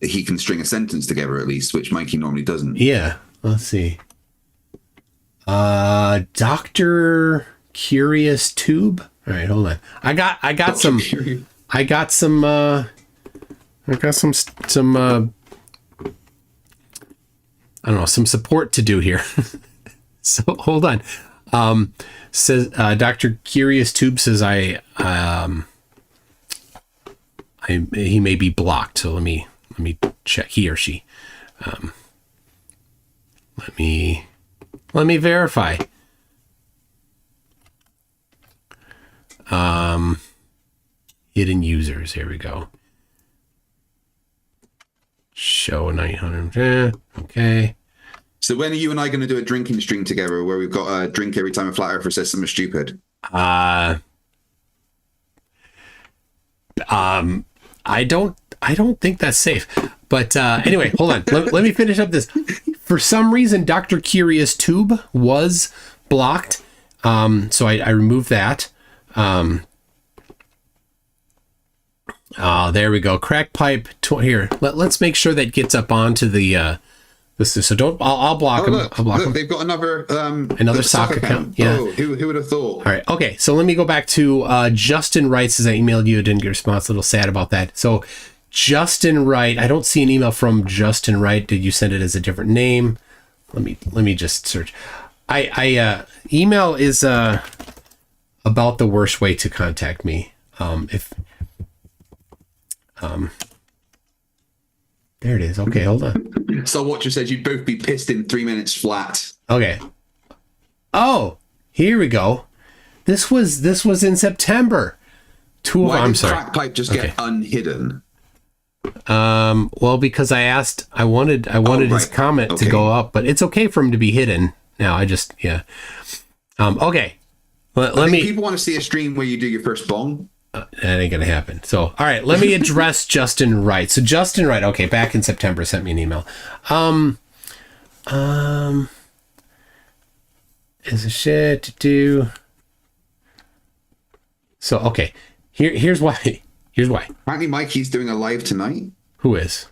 he can string a sentence together at least, which Mikey normally doesn't. Yeah. Let's see. Dr. Curious Tube. All right, hold on. I got some I got some I don't know, some support to do here. So hold on. Says Dr. Curious Tube says he may be blocked. So let me check, he or she. Let me verify. Hidden users. Here we go. Show 900. Okay. So when are you and I going to do a drinking stream together, where we've got a drink every time a flat earther says something stupid? I don't think that's safe. But anyway, hold on. Let me finish up this. For some reason, Dr. Curious Tube was blocked. So I removed that. There we go. Crack pipe. Here, let's make sure that gets up onto the this. So don't. I'll block them. I'll block them. They've got another sock account. Yeah. Oh, who would have thought? All right. Okay. So let me go back to Justin Wright. Says I emailed you. Didn't get a response. A little sad about that. So Justin Wright. I don't see an email from Justin Wright. Did you send it as a different name? Let me just search. Email is about the worst way to contact me. There it is. Okay, hold on. So Watcher says you'd both be pissed in 3 minutes flat. Okay. Oh, here we go. This was in September. Why did Crack Pipe just get unhidden? Well, because I wanted his comment to go up, but it's okay for him to be hidden now. Okay. Let me. People want to see a stream where you do your first bong. That ain't gonna happen. So, all right, let me address Justin Wright. So, Justin Wright, okay, back in September, sent me an email. Is a shit to do. So, okay, here's why. Apparently, Mikey's doing a live tonight. Who is?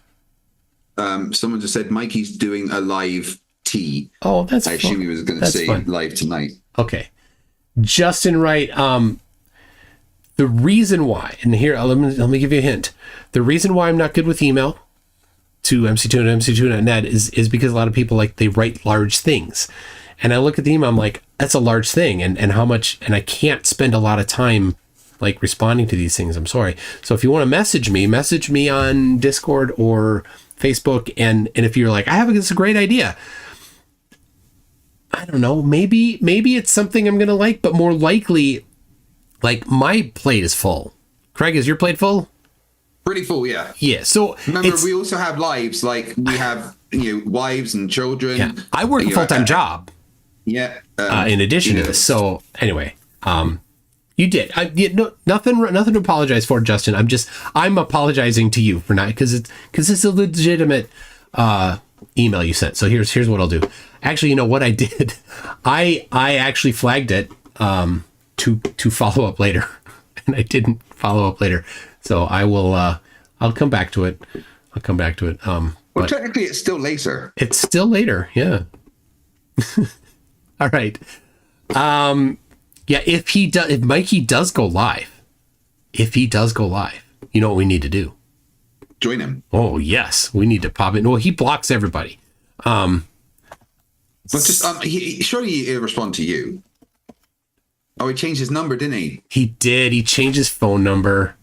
Someone just said Mikey's doing a live tea. Oh, that's. I assume he was going to say fun. Live tonight. Okay, Justin Wright. The reason why, and here, let me give you a hint. The reason why I'm not good with email to mc2 and mc2.net is because a lot of people, like, they write large things. And I look at the email, I'm like, that's a large thing. And how much, and I can't spend a lot of time, like, responding to these things. I'm sorry. So if you want to message me on Discord or Facebook. And if you're like, this is a great idea. I don't know, maybe it's something I'm going to like, but more likely, like, my plate is full. Kreg, is your plate full? Pretty full, yeah. Yeah. So remember, we also have lives. Like, we have wives and children. Yeah. I work a full-time job. Yeah. In addition to this. So anyway, you did. Nothing to apologize for, Justin. I'm apologizing to you for not, because it's a legitimate email you sent. So here's what I'll do. Actually, you know what I did? I actually flagged it. To follow up later, and I didn't follow up later, so I will. I'll come back to it. Well, technically, it's still later. It's still later, yeah. All right. Yeah. If Mikey does go live, you know what we need to do? Join him. Oh yes, we need to pop in. Well, he blocks everybody. But just surely he'll respond to you. Oh, he changed his number, didn't he? He did. He changed his phone number.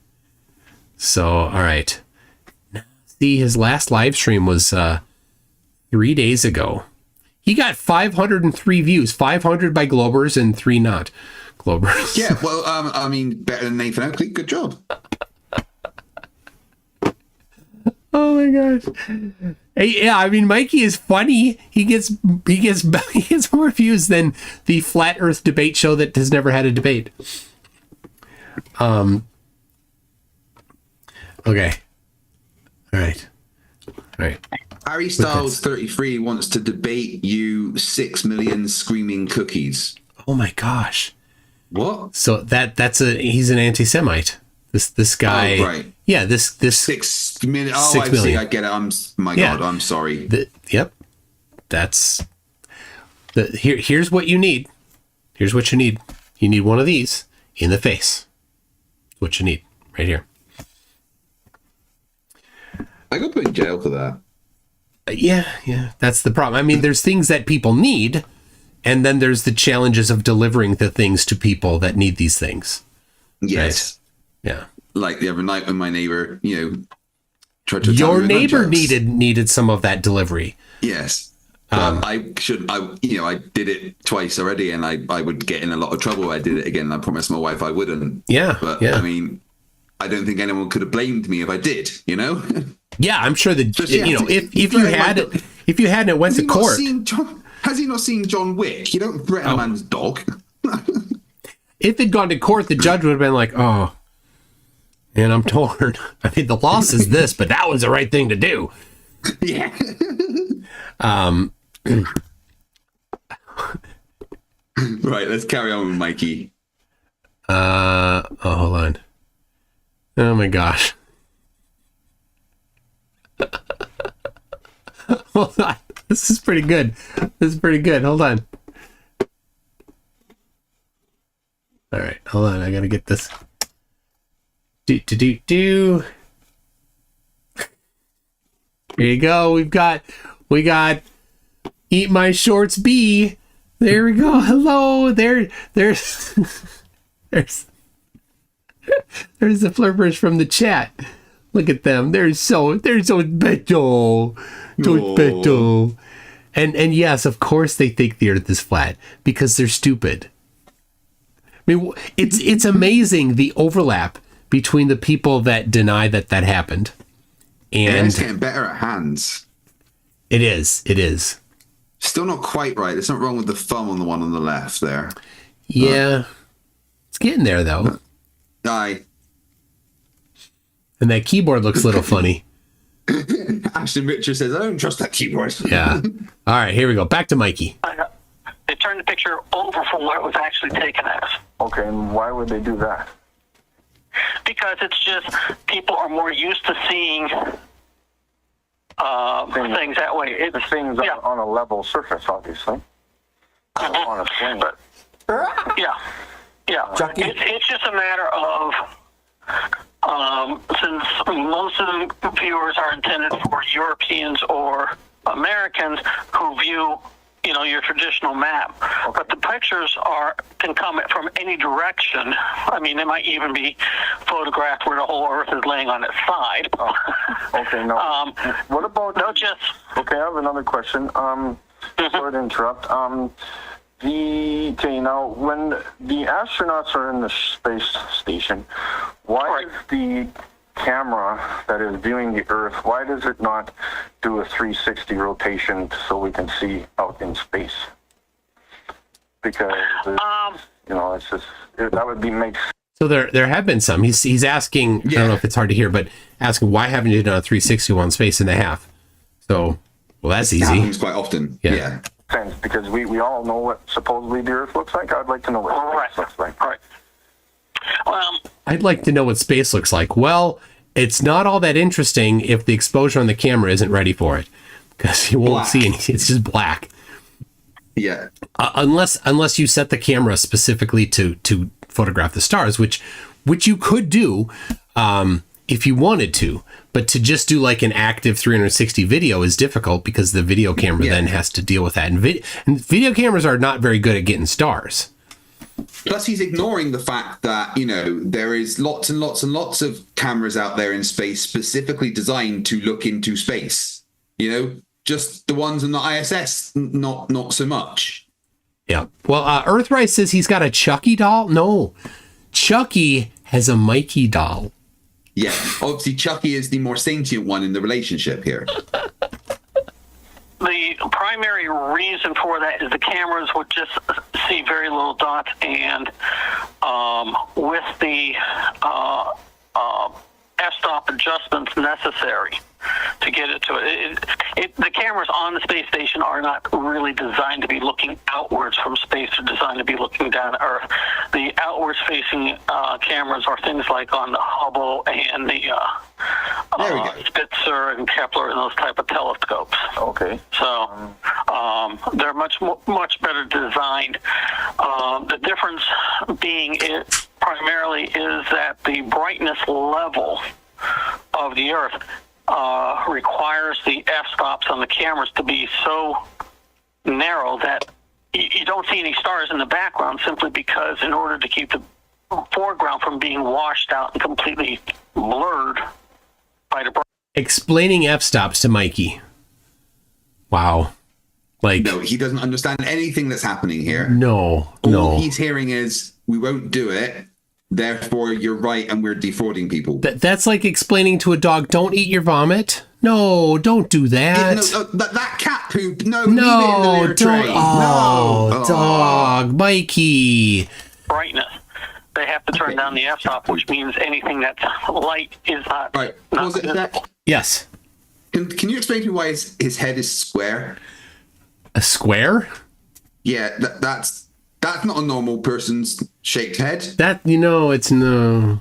So, all right. See, his last live stream was 3 days ago. He got 503 views, 500 by Globers and 3 not Globers. Yeah, well, I mean, better than Nathan Oakley. Good job. Oh my gosh. Hey, yeah, I mean, Mikey is funny. He gets more views than the Flat Earth debate show that has never had a debate. Okay. All right. Harry Styles 33 wants to debate you 6 million screaming cookies. Oh my gosh. What? So he's an anti-Semite. This guy. Oh, right. Yeah, this 6 million. Oh, 6 I million. see. I get it. God, I'm sorry. Yep. Here's what you need. Here's what you need. You need one of these in the face. That's what you need right here. I got put in jail for that. Yeah. That's the problem. I mean, there's things that people need, and then there's the challenges of delivering the things to people that need these things. Yes. Right? Yeah. Like the other night when my neighbor, tried to Your tell me neighbor nunchucks. needed some of that delivery. Yes. I did it twice already, and I would get in a lot of trouble. I did it again, and I promised my wife I wouldn't. Yeah. But yeah. I mean, I don't think anyone could have blamed me if I did. Yeah, I'm sure that Just, yeah, if you had it, and it went to court. Has he not seen John Wick? You don't threaten a man's dog. If it'd gone to court, the judge would have been like, "Oh, and I'm torn. I mean, the law says this, but that was the right thing to do." Yeah. Right, let's carry on with Mikey. Hold on. Oh my gosh. Hold on. This is pretty good. Hold on. All right, hold on. I gotta get this. Do. Here you go. We got Eat My Shorts B. There we go. Hello. There's the flirters from the chat. Look at them. They're so beto. And yes, of course they think the earth is flat because they're stupid. I mean, it's amazing the overlap between the people that deny that happened. And it's getting better at hands. It is. Still not quite right. There's something wrong with the thumb on the one on the left there. Yeah. It's getting there, though. Aye. And that keyboard looks a little funny. Ashton Richard says, I don't trust that keyboard. Yeah. All right, here we go. Back to Mikey. They turned the picture over from where it was actually taken as. Okay, and why would they do that? Because it's just people are more used to seeing things that way. The thing's on a level surface, obviously. On a plane. But, yeah. It's just a matter of since most of the viewers are intended for Europeans or Americans who view, your traditional map. Okay. But the pictures can come from any direction. I mean, they might even be photographed where the whole Earth is laying on its side. Oh. Okay, no. What about... Okay, I have another question. Sorry to interrupt. Now, when the astronauts are in the space station, why is the camera that is viewing the Earth, why does it not do a 360 rotation so we can see out in space? Because, it's just, that would make sense. So there have been some. He's asking, I don't know if it's hard to hear, but asking, why haven't you done a 360 on space and a half? So, well, that's easy. That happens quite often. Yeah. Sense, because we all know what supposedly the Earth looks like. I'd like to know what space looks like. Right. I'd like to know what space looks like. Well, it's not all that interesting if the exposure on the camera isn't ready for it, because you won't see anything. It's just black. Yeah. Unless you set the camera specifically to photograph the stars, which you could do if you wanted to, but to just do like an active 360 video is difficult because the video camera then has to deal with that. And video cameras are not very good at getting stars. Plus, he's ignoring the fact that, you know, there is lots and lots and lots of cameras out there in space specifically designed to look into space. You know, just the ones on the ISS, not so much. Yeah. Well, Earthrise says he's got a Chucky doll. No, Chucky has a Mikey doll. Yeah. Obviously, Chucky is the more sentient one in the relationship here. The primary reason for that is the cameras would just see very little dots, and with the f-stop adjustments necessary to get it to it. The cameras on the space station are not really designed to be looking outwards from space. They're designed to be looking down at Earth. The outwards facing cameras are things like on the Hubble and the Spitzer and Kepler and those type of telescopes. Okay. So they're much better designed. The difference being primarily is that the brightness level of the Earth requires the f-stops on the cameras to be so narrow that you don't see any stars in the background, simply because in order to keep the foreground from being washed out and completely blurred by the Explaining f-stops to Mikey. Wow. Like, no, he doesn't understand anything that's happening here. No. All he's hearing is, we won't do it, therefore you're right and we're defrauding people. That's like explaining to a dog, don't eat your vomit. No, don't do that. That cat poop. No, leave it in the litter tray. Dog, Mikey. brightness. They have to turn down the f-stop, which means anything that's light is not... Right. Yes. Can you explain to me why his head is square? A square? Yeah, that's not a normal person's shaped head. That, it's the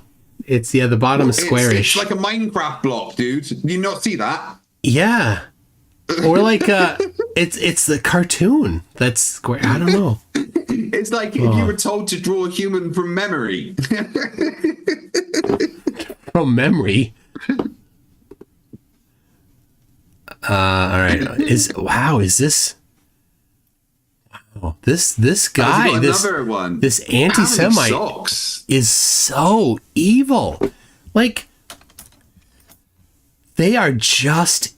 bottom is squarish. It's like a Minecraft block, dude. Do you not see that? Yeah. Or like it's the cartoon that's square. I don't know. It's like if you were told to draw a human from memory. From memory. All right. Is this? Wow. This guy, this anti-Semite is so evil. Like, they are just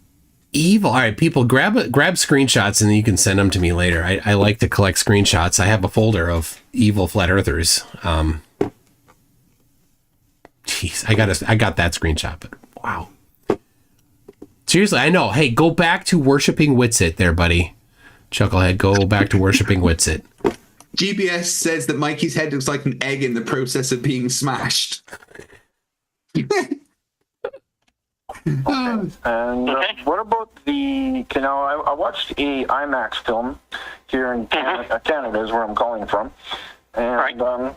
evil. All right, people, grab screenshots and then you can send them to me later. I like to collect screenshots. I have a folder of evil flat earthers. Jeez, I got that screenshot, but wow. Seriously, I know. Hey, go back to worshiping Witsit there, buddy. Chucklehead, go back to worshiping Witsit. GBS says that Mikey's head looks like an egg in the process of being smashed. And what about I watched a IMAX film here in Canada is where I'm calling from, and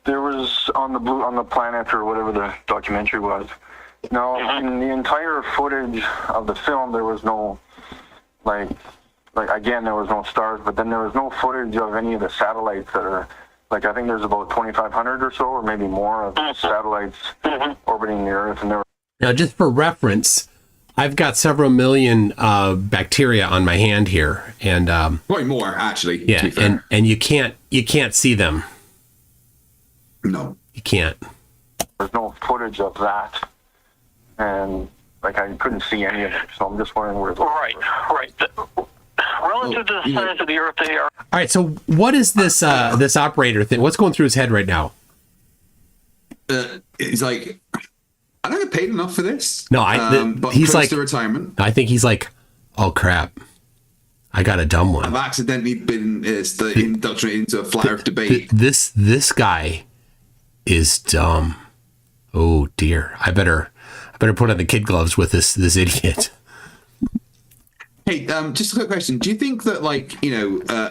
there was on the planet or whatever the documentary was. Now, in the entire footage of the film, there was no again, there was no stars, but then there was no footage of any of the satellites that are, I think there's about 2,500 or so, or maybe more of satellites orbiting the Earth. And now, just for reference, I've got several million bacteria on my hand here, and probably more actually. Yeah, and you can't see them. No, you can't. There's no footage of that, and I couldn't see any of it. So I'm just wondering where. Right. Relative to the size of the Earth, they are. All right. So, what is this this operator thing? What's going through his head right now? He's like, I don't get paid enough for this. No, but he's close like to retirement. I think he's like, oh crap, I got a dumb one. I've accidentally been indoctrinated into a flat Earth debate. This guy is dumb. Oh dear, I better put on the kid gloves with this idiot. Hey, just a quick question. Do you think that,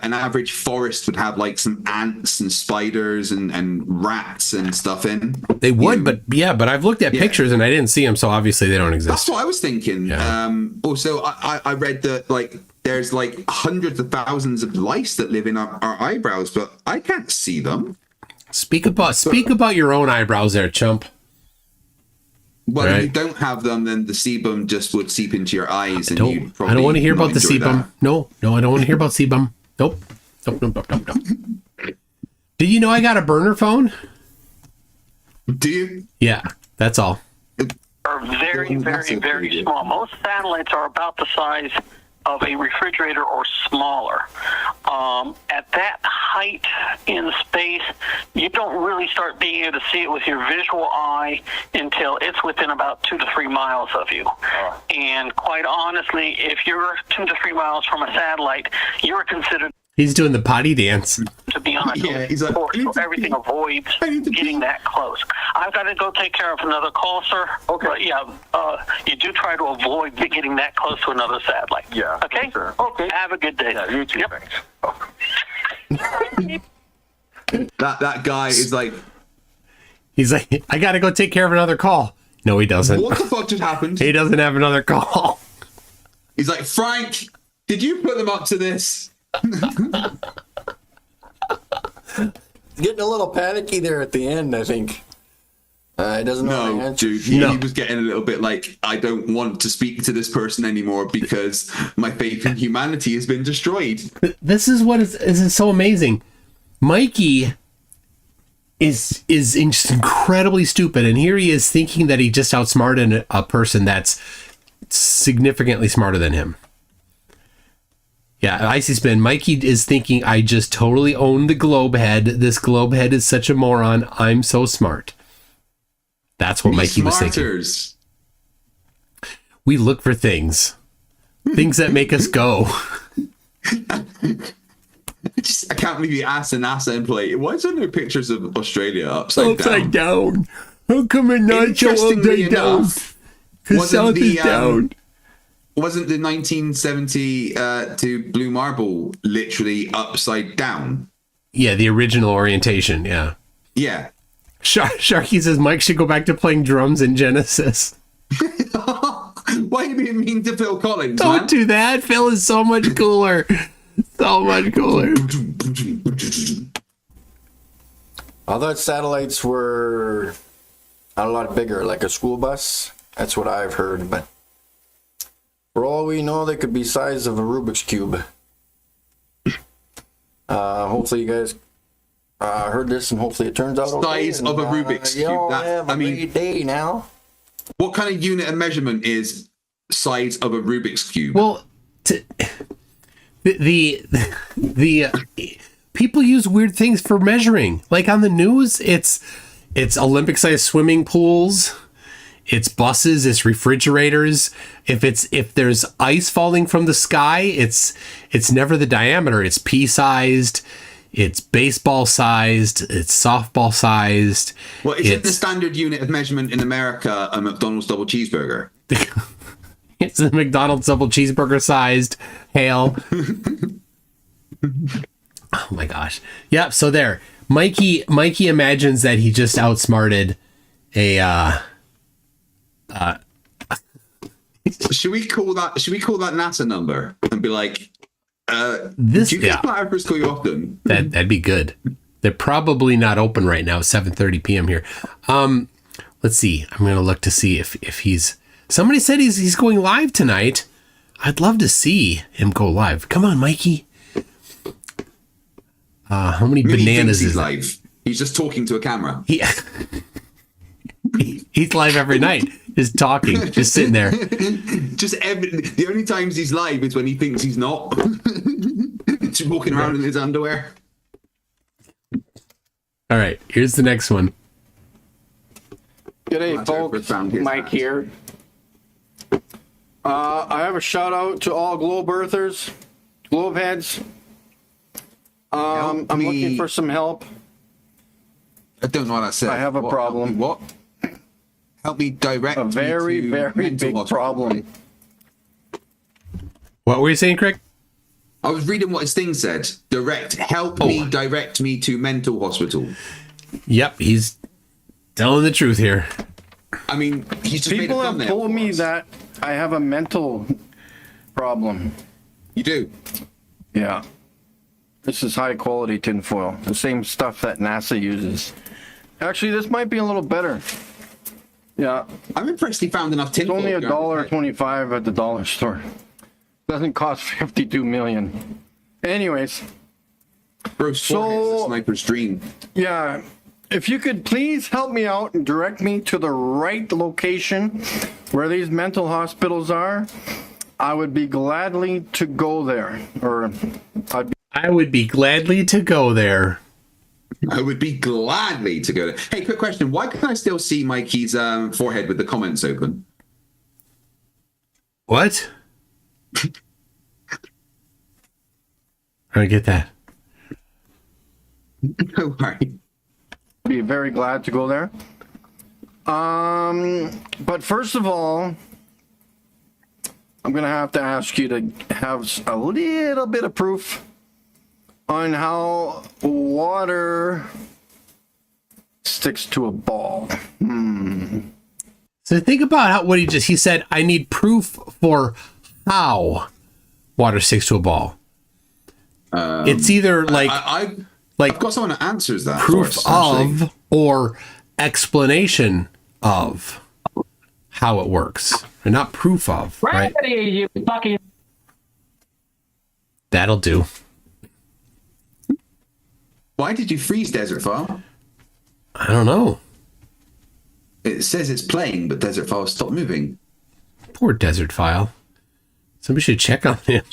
an average forest would have, some ants and spiders and rats and stuff in? They would, but I've looked at pictures and I didn't see them, so obviously they don't exist. That's what I was thinking. Yeah. Also, I read that, there's, hundreds of thousands of lice that live in our eyebrows, but I can't see them. Speak about your own eyebrows there, chump. Well, if you don't have them, then the sebum just would seep into your eyes, and you'd probably I don't want to hear about the sebum. That. No, I don't want to hear about sebum. Nope. Did you know I got a burner phone? Do you? Yeah, that's all. Are very, That's very, a very pretty good- small. Most satellites are about the size of a refrigerator or smaller. At that height in space, you don't really start being able to see it with your visual eye until it's within about 2 to 3 miles of you. And quite honestly, if you're 2 to 3 miles from a satellite, you're considered He's doing the potty dance. to be on a Yeah, he's like, course, "I need so to everything pee. avoids I need to getting pee." that close. I've got to go take care of another call, sir. Okay. But yeah, you do try to avoid getting that close to another satellite. Yeah, Okay? sure. Okay. Have a good day. Yeah, you too. Yep. Thanks. That guy is like, He's like, I gotta go take care of another call. No, he doesn't. what the fuck just happened? He doesn't have another call. He's like, Frank, did you put them up to this? Getting a little panicky there at the end, I think. He doesn't know the No, answer. dude, he No. was getting a little bit like, I don't want to speak to this person anymore because my faith in humanity has been destroyed. This is what is so amazing. Mikey is just incredibly stupid, and here he is thinking that he just outsmarted a person that's significantly smarter than him. Yeah, Icy Spin. Mikey is thinking, I just totally own the globe head. This globe head is such a moron. I'm so smart. That's what Mikey was thinking. Smarters. We look for things that make us go. I can't believe you asked a NASA employee, why is there no pictures of Australia upside down? down. How come it not show Interestingly upside down? enough, Because wasn't south the, is down. Wasn't the 1972 Blue Marble literally upside down? Yeah, the original orientation. Yeah. Yeah. Sharky says Mike should go back to playing drums in Genesis. Why are you being mean to Phil Collins, Don't man? do that. Phil is so much cooler. So much cooler. I thought satellites were a lot bigger, like a school bus. That's what I've heard, but for all we know, they could be size of a Rubik's Cube. Hopefully you guys heard this, and hopefully it turns out okay. Size of a Rubik's Cube. Y'all That- have a I mean- great day now. What kind of unit of measurement is size of a Rubik's Cube? Well, the people use weird things for measuring. Like on the news, it's Olympic-sized swimming pools, it's buses, it's refrigerators. If there's ice falling from the sky, it's never the diameter. It's pea-sized, it's baseball-sized, it's softball-sized. Well, isn't the standard unit of measurement in America a McDonald's double cheeseburger? It's a McDonald's double cheeseburger sized hail. Oh my gosh. Yep. So there, Mikey imagines that he just outsmarted a. Should we call that NASA number and be like, This do you guys yeah, platypus call you often? that'd be good. They're probably not open right now. 7:30 p.m. here. Let's see. I'm gonna look to see if he's. Somebody said he's going live tonight. I'd love to see him go live. Come on, Mikey. How many Maybe he thinks bananas he's is that? live. He's just talking to a camera. He's live every night, just talking, just sitting there. The only times he's live is when he thinks he's not. Just walking around in his underwear. All right, here's the next one. G'day, That's our first round folks. here. Mike here. I have a shout out to all globe earthers, globe heads. I'm me- looking for some help. I don't know what I said. I have a problem. What? Help me direct A me very, to very mental big hospital. problem. What were you saying, Kreg? I was reading what his thing said. Help me direct me to mental hospital. Yep, he's telling the truth here. I mean, he's just People made a have thumbnail told for me us. that I have a mental problem. You do. Yeah. This is high quality tinfoil. The same stuff that NASA uses. Actually, this might be a little better. Yeah. I'm impressed he found enough tin. It's only $1.25 at the dollar store. Doesn't cost 52 million. Anyways, Bruce forehead's a sniper's dream. Yeah, if you could please help me out and direct me to the right location where these mental hospitals are, I would be gladly to go there. I would be gladly to go there. I would be gladly to go there. Hey, quick question. Why can I still see Mikey's forehead with the comments open? What? I don't get that. No worry. Be very glad to go there. But first of all, I'm going to have to ask you to have a little bit of proof on how water sticks to a ball. So think about what he said, I need proof for how water sticks to a ball. It's either I've got someone that answers that. Proof of or explanation of how it works. Or not proof of, right? You fucking... That'll do. Why did you freeze Desert File? I don't know. It says it's playing, but Desert File stopped moving. Poor Desert File. Somebody should check on him.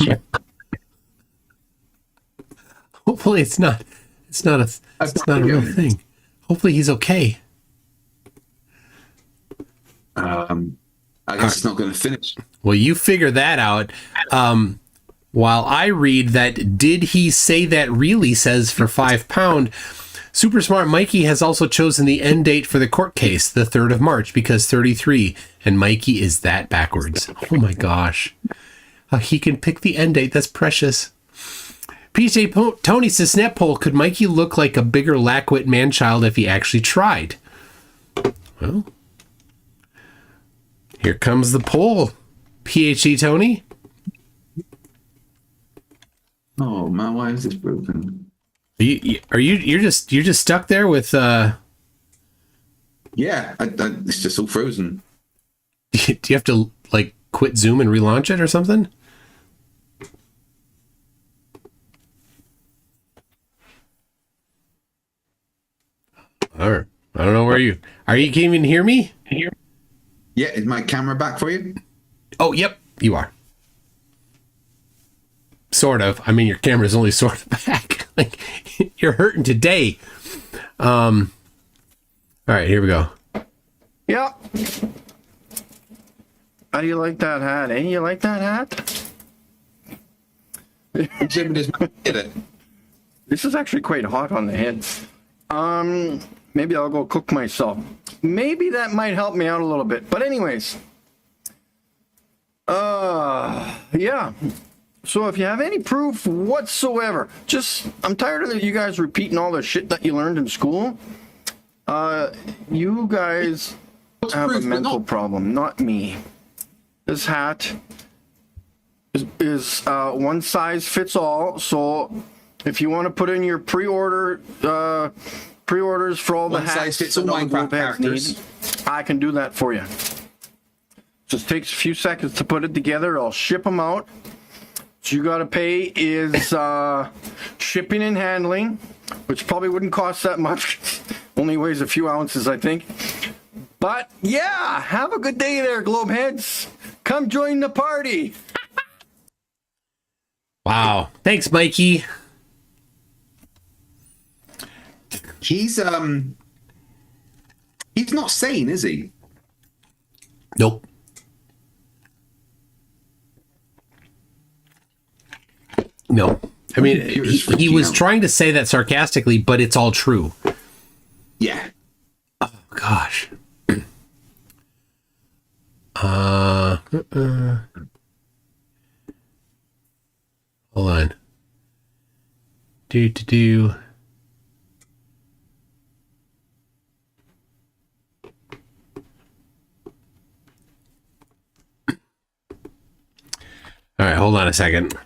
Hopefully it's not a real thing. Hopefully he's okay. I guess it's not going to finish. Well, you figure that out. While I read that, did he say that really says for £5? Super Smart Mikey has also chosen the end date for the court case, the 3rd of March, because 33, and Mikey is that backwards. Oh my gosh. He can pick the end date. That's precious. PJ Tony says, Snap poll, could Mikey look like a bigger Lackwit man-child if he actually tried? Well, here comes the poll. PhD Tony? Oh man, why is this broken? You're just stuck there with Yeah, it's just all frozen. Do you have to like quit Zoom and relaunch it or something? All right. I don't know where you are. You can't even hear me? Yeah, is my camera back for you? Oh, yep, you are. Sort of. I mean, your camera's only sort of back. Like, you're hurting today. All right, here we go. Yeah. How do you like that hat? Eh? You like that hat? Jim just did it. This is actually quite hot on the head. Maybe I'll go cook myself. Maybe that might help me out a little bit. But anyways. Yeah. So if you have any proof whatsoever, I'm tired of you guys repeating all the shit that you learned in school. You guys have a mental problem, not me. This hat is one size fits all. So if you want to put in your pre-orders for all the hats that all Minecraft characters, I can do that for you. Just takes a few seconds to put it together. I'll ship them out. What you got to pay is shipping and handling, which probably wouldn't cost that much. Only weighs a few ounces, I think. But yeah, have a good day there, Globeheads. Come join the party. Wow. Thanks, Mikey. He's not sane, is he? Nope. No. I mean, he was trying to say that sarcastically, but it's all true. Yeah. Oh, gosh. Hold on. Do. All right, hold on a second.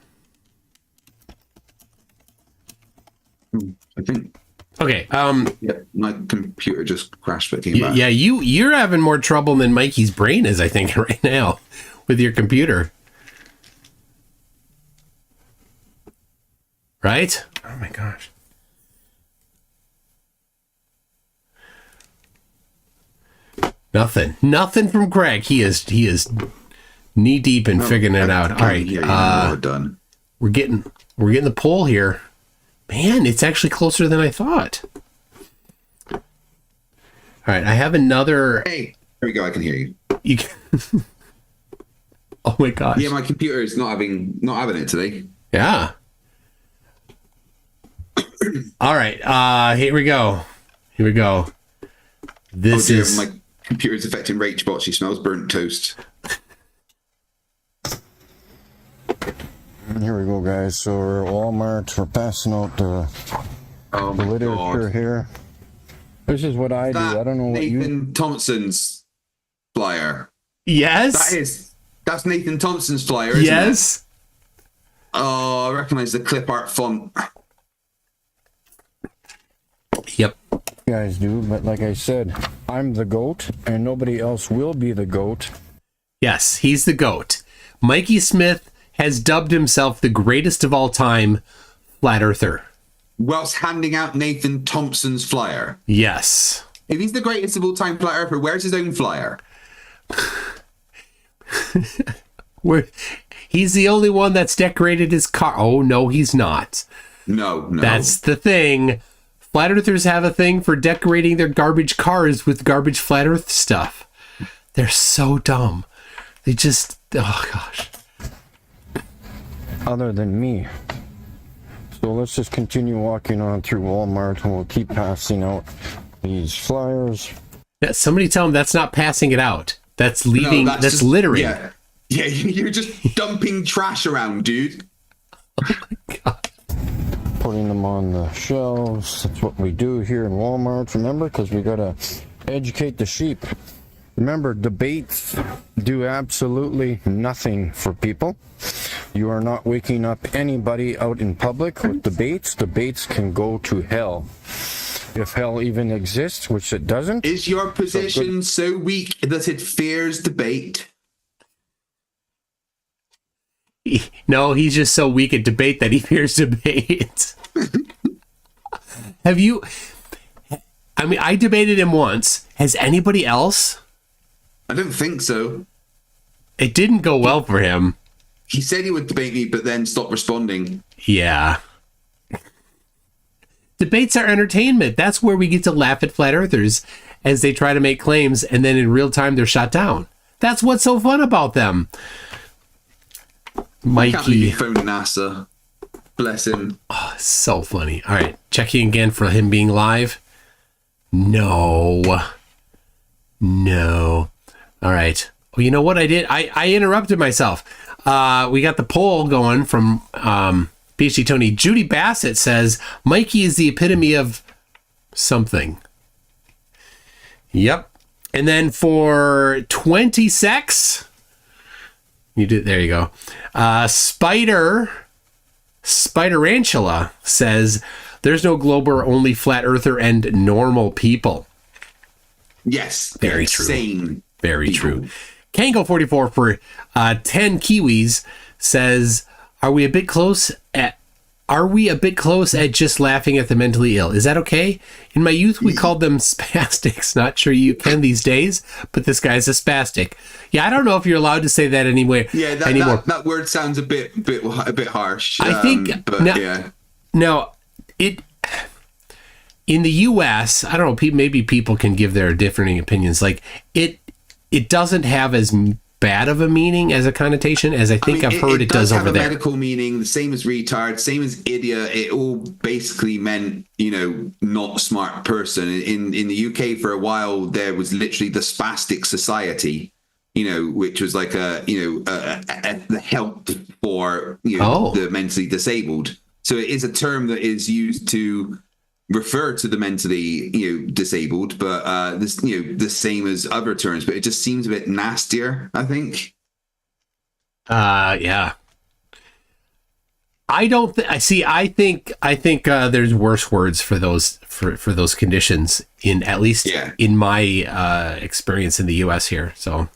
I think. Okay. Yeah, my computer just crashed, but came back. Yeah, you're having more trouble than Mikey's brain is, I think, right now with your computer. Right? Oh my gosh. Nothing from Kreg. He is knee deep in figuring it out. All right, we're done. We're getting the poll here. Man, it's actually closer than I thought. All right, I have another. Hey, there we go. I can hear you. You can... Oh my gosh. Yeah, my computer is not having it today. Yeah. All right, here we go. This is my computer's affecting Rachel. She smells burnt toast. Here we go, guys. So we're at Walmart. We're passing out the literature here. This is what I do. I don't know what Nathan Thompson's flyer. Yes. That's Nathan Thompson's flyer, isn't yes. it? Oh, I recognize the clip art font. Yep. you guys do, but like I said, I'm the GOAT, and nobody else will be the GOAT. Yes, he's the GOAT. Mikey Smith has dubbed himself the greatest of all time flat earther. Whilst handing out Nathan Thompson's flyer. Yes. If he's the greatest of all time flat earther, where's his own flyer? He's the only one that's decorated his car. Oh, no, he's not. No. That's the thing. Flat earthers have a thing for decorating their garbage cars with garbage flat earth stuff. They're so dumb. They just, oh gosh. Other than me. So let's just continue walking on through Walmart, and we'll keep passing out these flyers. Yeah, somebody tell him that's not passing it out. That's leaving. No, that's just littering. Yeah, you're just dumping trash around, dude. Oh my god. Putting them on the shelves. That's what we do here in Walmart, remember? Because we got to educate the sheep. Remember, debates do absolutely nothing for people. You are not waking up anybody out in public with debates. Debates can go to hell. If hell even exists, which it doesn't. Is your position so weak that it fears debate? No, he's just so weak at debate that he fears debate. Have you... I mean, I debated him once. Has anybody else? I don't think so. It didn't go well for him. He said he would debate me, but then stopped responding. Yeah. Debates are entertainment. That's where we get to laugh at flat earthers as they try to make claims, and then in real time they're shot down. That's what's so fun about them. Mikey. Phone NASA. Bless him. Oh, so funny. All right, checking again for him being live. No. All right. Well, you know what I did? I interrupted myself. We got the poll going from PhD Tony. Judy Bassett says Mikey is the epitome of something. Yep. And then for 20 secs, you do. There you go. Spiderantula says there's no glober, only flat earther and normal people. Yes. Very true. Insane. Very people. true. Kango44 for 10 Kiwis says, Are we a bit close at just laughing at the mentally ill? Is that okay? In my youth, we called them spastics. Not sure you can these days, but this guy's a spastic. Yeah, I don't know if you're allowed to say that anymore. Yeah, that word sounds a bit harsh. I think. But yeah. Now, in the U.S., I don't know. Maybe people can give their differing opinions. Like it doesn't have as bad of a meaning as a connotation as I've heard it does over there. It does have a medical meaning, the same as retard, same as idiot. It all basically meant, not smart person. In the UK for a while, there was literally the Spastic Society, which was like the help for the mentally disabled. So it is a term that is used to refer to the mentally disabled, but this the same as other terms, but it just seems a bit nastier, I think. Yeah. I think there's worse words for those for those conditions in at least in my experience in the US here. So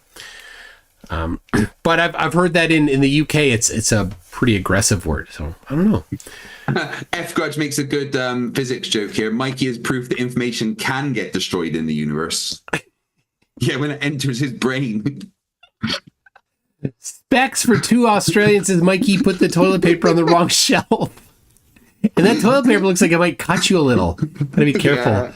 But I've heard that in the UK it's a pretty aggressive word. So I don't know. F Grudge makes a good physics joke here. Mikey is proof that information can get destroyed in the universe. Yeah, when it enters his brain. Specs for 2 Australians says Mikey put the toilet paper on the wrong shelf. And that toilet paper looks like it might cut you a little. Gotta be careful. Yeah.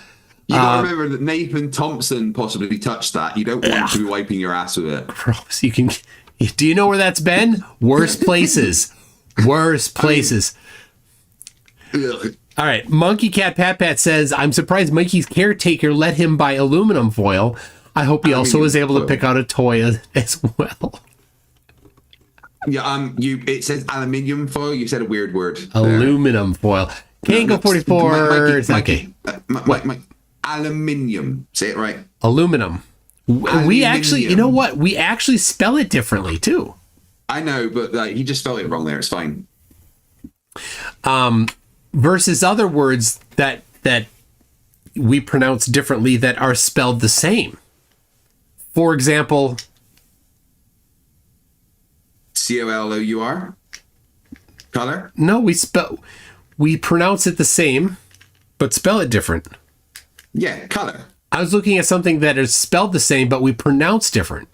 You gotta remember that Nathan Thompson possibly touched that. You don't want to be wiping your ass with it. Gross. Do you know where that's been? Worse places. Worse places. Ugh. All right. Monkey Cat Pat Pat says, I'm surprised Mikey's caretaker let him buy aluminum foil. I hope he also was able to pick out a toy as well. Yeah, it says aluminium foil. You said a weird word. Aluminum foil. Kango 44. Mikey, Okay. Aluminium. Say it right. Aluminum. We actually, you know what? We actually spell it differently too. I know, but he just spelled it wrong there. It's fine. Versus other words that we pronounce differently that are spelled the same. For example, COLOUR? Color? no, we pronounce it the same, but spell it different. Yeah, color. I was looking at something that is spelled the same, but we pronounce different.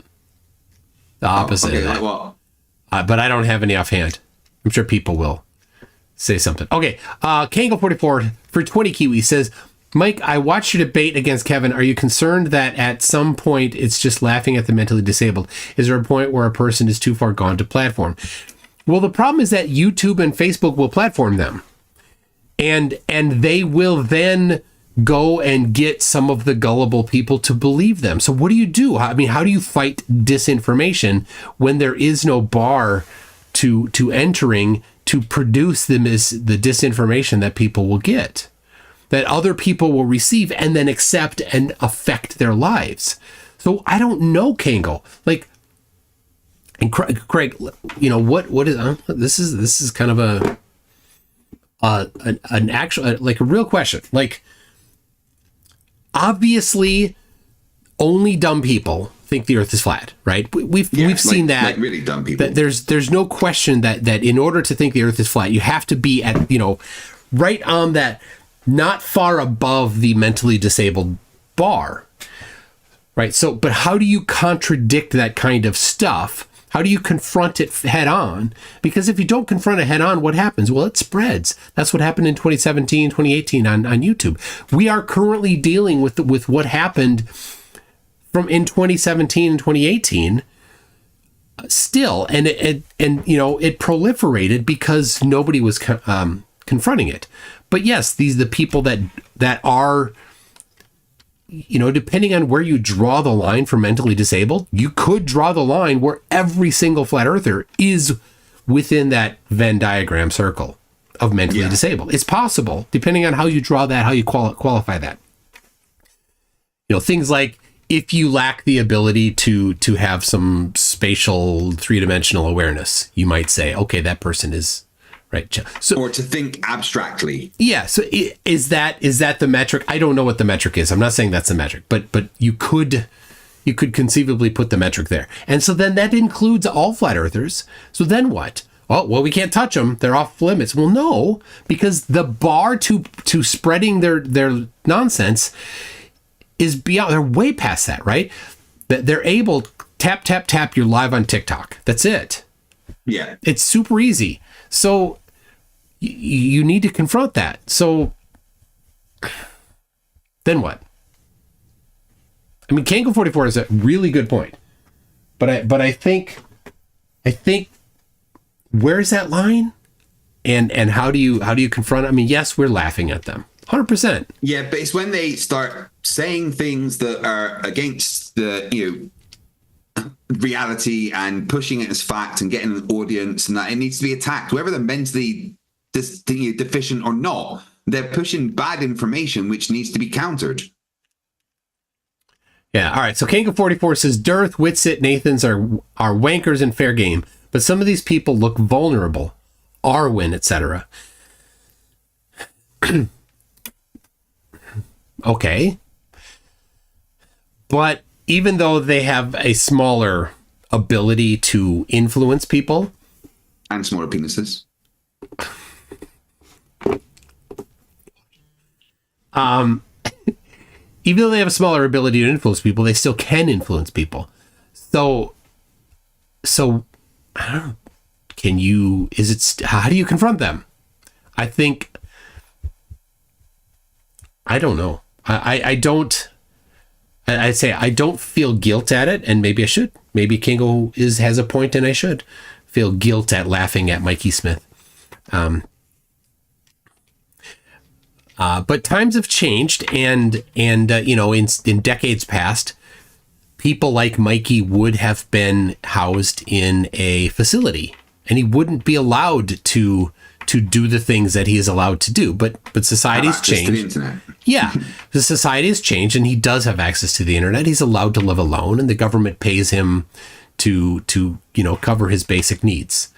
The opposite Okay, of that. like what? But I don't have any offhand. I'm sure people will say something. Okay, Kango44 for 20 Kiwi says, Mike, I watched your debate against Kevin. Are you concerned that at some point it's just laughing at the mentally disabled? Is there a point where a person is too far gone to platform? Well, the problem is that YouTube and Facebook will platform them. And they will then go and get some of the gullible people to believe them. So what do you do? I mean, how do you fight disinformation when there is no bar to entering to produce the disinformation that people will get, that other people will receive and then accept and affect their lives? So I don't know, Kango. Like, and Craig, you know what is this is kind of an actual, like, a real question. Like, obviously, only dumb people think the Earth is flat, right? We've seen that. Like really dumb people. That there's no question that in order to think the Earth is flat, you have to be at, right on that, not far above the mentally disabled bar, right? So, but how do you contradict that kind of stuff? How do you confront it head on? Because if you don't confront it head on, what happens? Well, it spreads. That's what happened in 2017, 2018 on YouTube. We are currently dealing with what happened from in 2017 and 2018 still. And it proliferated because nobody was confronting it. But yes, the people that are, depending on where you draw the line for mentally disabled, you could draw the line where every single flat earther is within that Venn diagram circle of mentally disabled. It's possible, depending on how you draw that, how you qualify that. Things like, if you lack the ability to have some spatial 3-dimensional awareness, you might say, okay, that person is right. So, or to think abstractly. Yeah. So is that the metric? I don't know what the metric is. I'm not saying that's the metric, but you could conceivably put the metric there. And so then that includes all flat earthers. So then what? Oh, well, we can't touch them. They're off limits. Well, no, because the bar to spreading their nonsense is beyond. They're way past that, right? That they're able tap, tap, tap. You're live on TikTok. That's it. Yeah. It's super easy. So you need to confront that. So then what? I mean, Kango 44 is a really good point, but I think where's that line, and how do you confront it? I mean, yes, we're laughing at them, 100%. Yeah, but it's when they start saying things that are against the reality and pushing it as fact and getting an audience, and that it needs to be attacked, whether they're mentally deficient or not. They're pushing bad information which needs to be countered. Yeah. All right. So Kango 44 says Dearth, Witsit, Nathans are wankers and fair game, but some of these people look vulnerable. Arwin, etc. Okay. But even though they have a smaller ability to influence people. And smaller penises. Even though they have a smaller ability to influence people, they still can influence people. So I don't know. How do you confront them? I think, I don't know. I'd say I don't feel guilt at it, and maybe I should. Maybe Kingo has a point, and I should feel guilt at laughing at Mikey Smith. But times have changed, and in decades past, people like Mikey would have been housed in a facility, and he wouldn't be allowed to do the things that he is allowed to do. But society's changed. To the internet. Yeah, the society has changed, and he does have access to the internet. He's allowed to live alone, and the government pays him to cover his basic needs,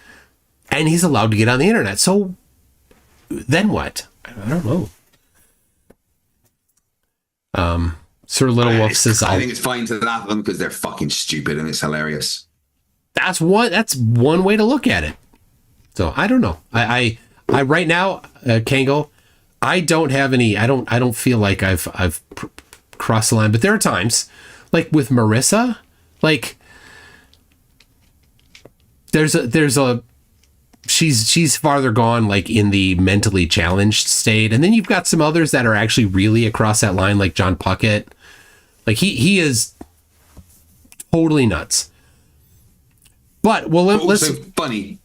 and he's allowed to get on the internet. So then what? I don't know. Sir Little Wolf says, I think it's fine to laugh at them because they're fucking stupid and it's hilarious. That's one way to look at it. So I don't know. I right now, Kango, I don't have any. I don't feel like I've crossed the line. But there are times, like with Marissa, like there's a she's farther gone, like in the mentally challenged state, and then you've got some others that are actually really across that line, like John Puckett. Like he is totally nuts. But let's funny.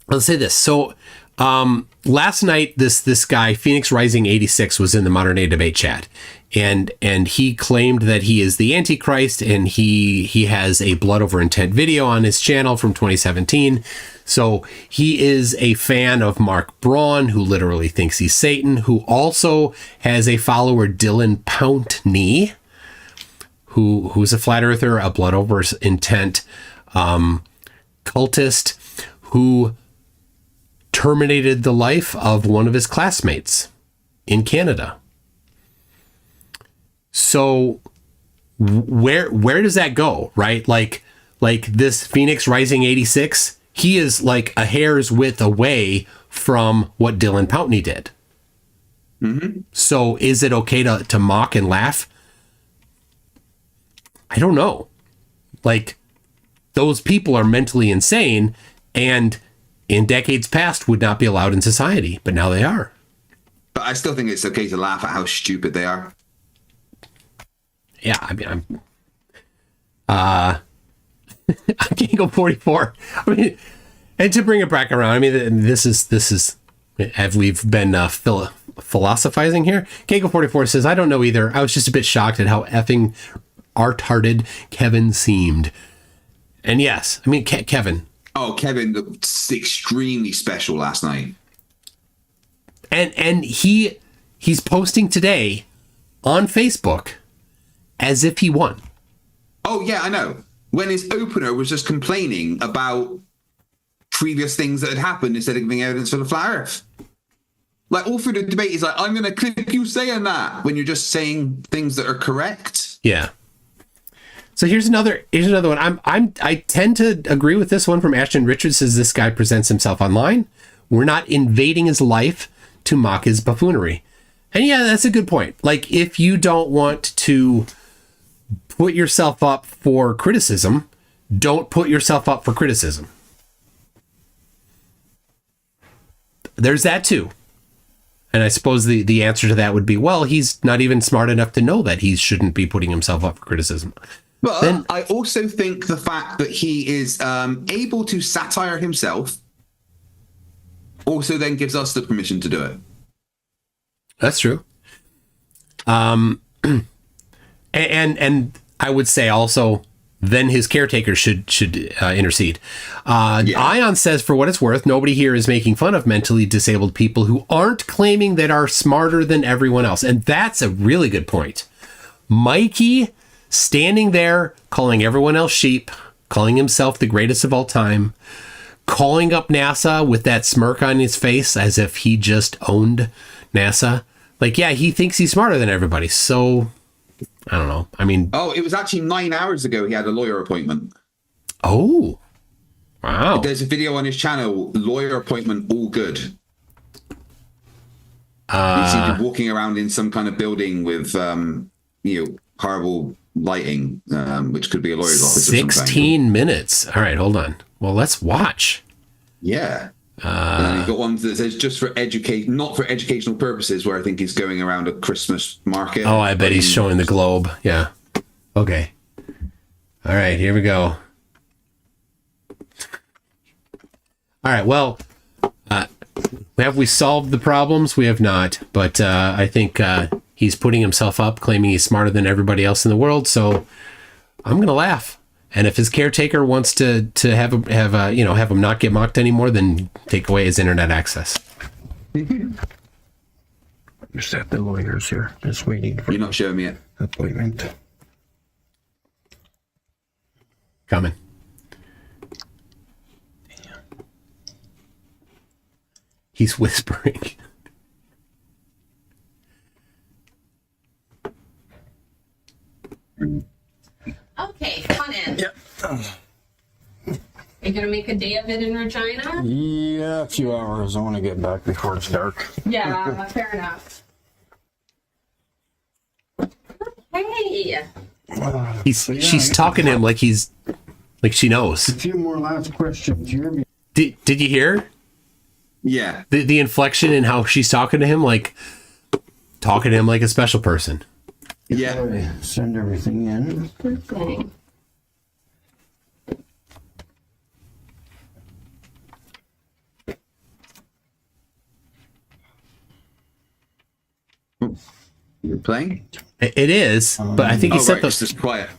Let's say this. So last night, this guy, Phoenix Rising 86, was in the Modern Day Debate chat, and he claimed that he is the Antichrist, and he has a blood over intent video on his channel from 2017. So he is a fan of Mark Braun, who literally thinks he's Satan, who also has a follower, Dylan Pountney, who's a flat earther, a blood over intent cultist, who terminated the life of one of his classmates in Canada. So where does that go, right? Like this Phoenix Rising 86, he is like a hair's width away from what Dylan Pountney did. Mm-hmm. So is it okay to mock and laugh? I don't know. Like, those people are mentally insane, and in decades past would not be allowed in society, but now they are. But I still think it's okay to laugh at how stupid they are. Yeah, I mean, I can't go 44. I mean, and to bring it back around, I mean, this is, have we've been philosophizing here? Kango 44 says, I don't know either. I was just a bit shocked at how effing art-hearted Kevin seemed. And yes, I mean, Kevin. Oh, Kevin looked extremely special last night. And he's posting today on Facebook as if he won. Oh, yeah, I know. When his opener was just complaining about previous things that had happened instead of giving evidence for the flat earth. Like, all through the debate, he's like, I'm going to clip you saying that, when you're just saying things that are correct. Yeah. So here's another one. I tend to agree with this one from Ashton Richards. Says this guy presents himself online. We're not invading his life to mock his buffoonery. And yeah, that's a good point. Like, if you don't want to put yourself up for criticism, don't put yourself up for criticism. There's that too. And I suppose the answer to that would be, well, he's not even smart enough to know that he shouldn't be putting himself up for criticism. But then, I also think the fact that he is able to satire himself also then gives us the permission to do it. That's true. And I would say also, then his caretaker should intercede. Ion says, for what it's worth, nobody here is making fun of mentally disabled people who aren't claiming that are smarter than everyone else. And that's a really good point. Mikey standing there, calling everyone else sheep, calling himself the greatest of all time, calling up NASA with that smirk on his face as if he just owned NASA. Like, yeah, he thinks he's smarter than everybody. So, I don't know. I mean... Oh, it was actually 9 hours ago he had a lawyer appointment. Oh, wow. There's a video on his channel, lawyer appointment, all good. He seems to be walking around in some kind of building with, horrible lighting, which could be a lawyer's office. 16 minutes. All right, hold on. Well, let's watch. Yeah. And then you've got one that says just for not for educational purposes, where I think he's going around a Christmas market. Oh, I bet he's showing the globe. Yeah. Okay. All right, here we go. All right, well, have we solved the problems? We have not, but I think he's putting himself up, claiming he's smarter than everybody else in the world, so I'm going to laugh. And if his caretaker wants to have him not get mocked anymore, then take away his internet access. Just have the lawyers here, just waiting for You're not showing me it. appointment. Coming. He's whispering. Okay, come on in. Yep. You gonna make a day of it in Regina? Yeah, a few hours. I want to get back before it's dark. Yeah, fair enough. Hey. She's talking to him like she knows. A few more last questions. Did you hear? Yeah. The inflection in how she's talking to him like a special person. Yeah. Send everything in. Okay. You're playing? It is, but I think he said it's just quiet.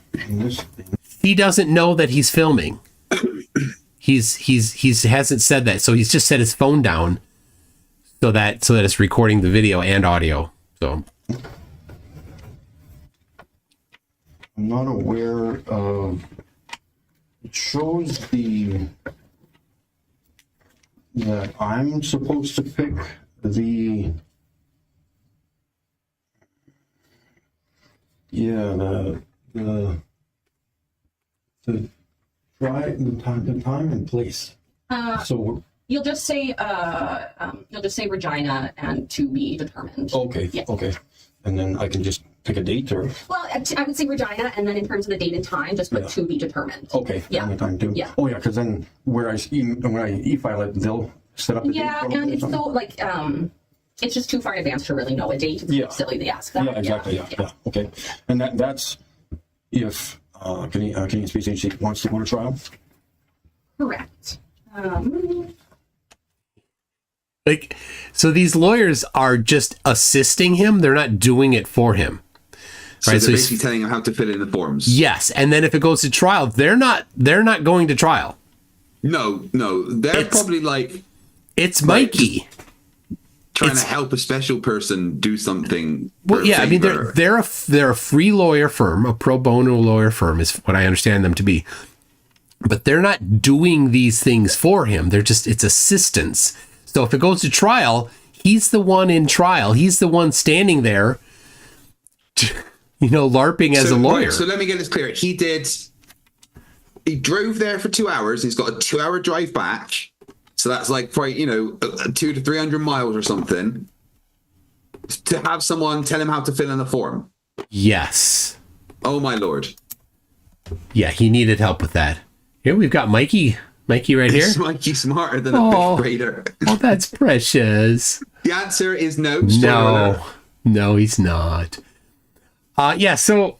he doesn't know that he's filming. He hasn't said that, so he's just set his phone down so that it's recording the video and audio. So I'm not aware of. It shows that I'm supposed to pick the time and place. So You'll just say Regina and to be determined. okay, Yeah. okay, and then I can just pick a date or Well, I would say Regina, and then in terms of the date and time, just put to be determined. okay, Yeah. and the time too. Yeah. Oh yeah, because then when I e-file it, they'll set up. Yeah, and it's so like it's just too far in advance to really know a date. It's Yeah. silly to ask that. Yeah, exactly. Yeah. Okay, and that's if Canadian Space Agency wants to go to trial. Correct. like, so these lawyers are just assisting him. They're not doing it for him. So Right, they're so basically telling him how to fill in the forms. Yes, and then if it goes to trial, they're not going to trial. No, they're probably like It's Mikey. trying to help a special person do something. Well, for a yeah, I mean favor. they're a free lawyer firm, a pro bono lawyer firm is what I understand them to be. But they're not doing these things for him. It's assistance. So if it goes to trial, he's the one in trial. He's the one standing there, LARPing as a lawyer. Right, so let me get this clear. He drove there for 2 hours. He's got a 2-hour drive back. So that's like, 200 to 300 miles or something, to have someone tell him how to fill in a form. Yes. Oh my Lord. Yeah, he needed help with that. Here we've got Mikey right here. Is Mikey smarter than a fifth grader? Oh, that's precious. The answer is no. No, he's not. Yeah, so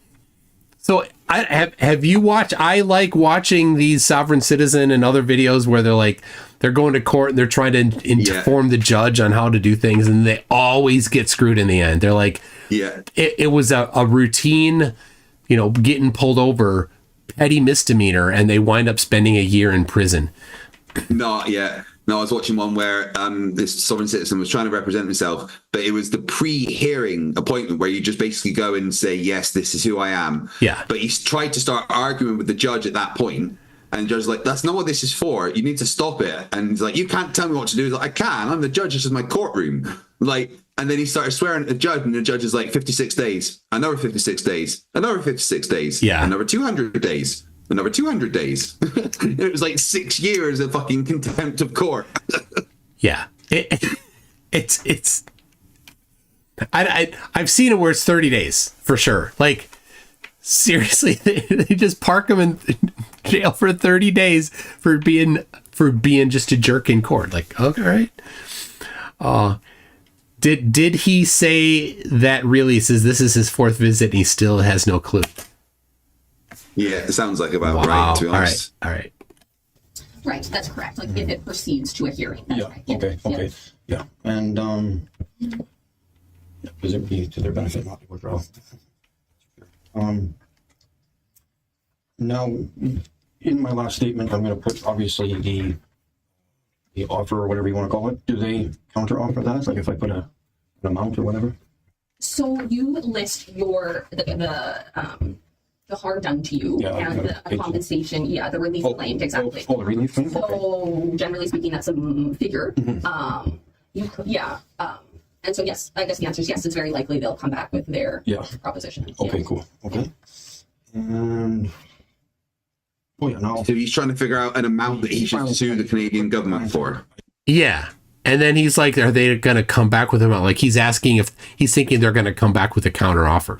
I have you watched? I like watching these Sovereign Citizen and other videos where they're going to court and they're trying to inform the judge on how to do things, and they always get screwed in the end. They're like, yeah, it was a routine, getting pulled over, petty misdemeanor, and they wind up spending a year in prison. No, yeah. No, I was watching one where this sovereign citizen was trying to represent himself, but it was the pre-hearing appointment where you just basically go and say, yes, this is who I am. Yeah. But he tried to start arguing with the judge at that point, and the judge's like, that's not what this is for. You need to stop it. And he's like, you can't tell me what to do. He's like, I can. I'm the judge. This is my courtroom. And then he started swearing at the judge, and the judge is like, 56 days, another 56 days, another 56 days, yeah, another 200 days. another 200 days. It was like 6 years of fucking contempt of court. Yeah. It's I've seen it where it's 30 days for sure. Like, seriously, they just park him in jail for 30 days for being just a jerk in court. Like, okay, all right. Did he say that really says this is his 4th visit and he still has no clue? Yeah, it sounds like about right, to be honest. All right. Right, that's correct. Like if it proceeds to a hearing. That's right. Okay. Yeah. And because it would be to their benefit not to withdraw. Now, in my last statement, I'm going to put obviously the offer or whatever you want to call it. Do they counter offer that? Like if I put an amount or whatever? So you list the harm done to you and the compensation, the relief claimed, exactly. The relief claim? So generally speaking, that's a figure. And so yes, I guess the answer is yes. It's very likely they'll come back with their proposition. Okay, cool. Okay. And now So he's trying to figure out an amount that he should sue the Canadian government for. Yeah. And then he's like, are they going to come back with him? Like, he's asking if he's thinking they're going to come back with a counter offer.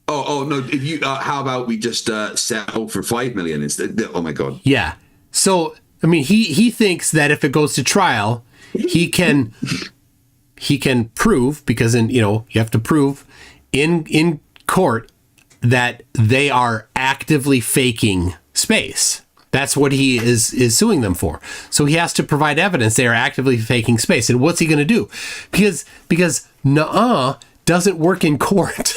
Oh no! If you, how about we just settle for $5 million instead? Oh my god! Yeah. So I mean, he thinks that if it goes to trial, he can prove, because you have to prove in court that they are actively faking space. That's what he is suing them for. So he has to provide evidence they are actively faking space. And what's he going to do? Because nuh-uh doesn't work in court.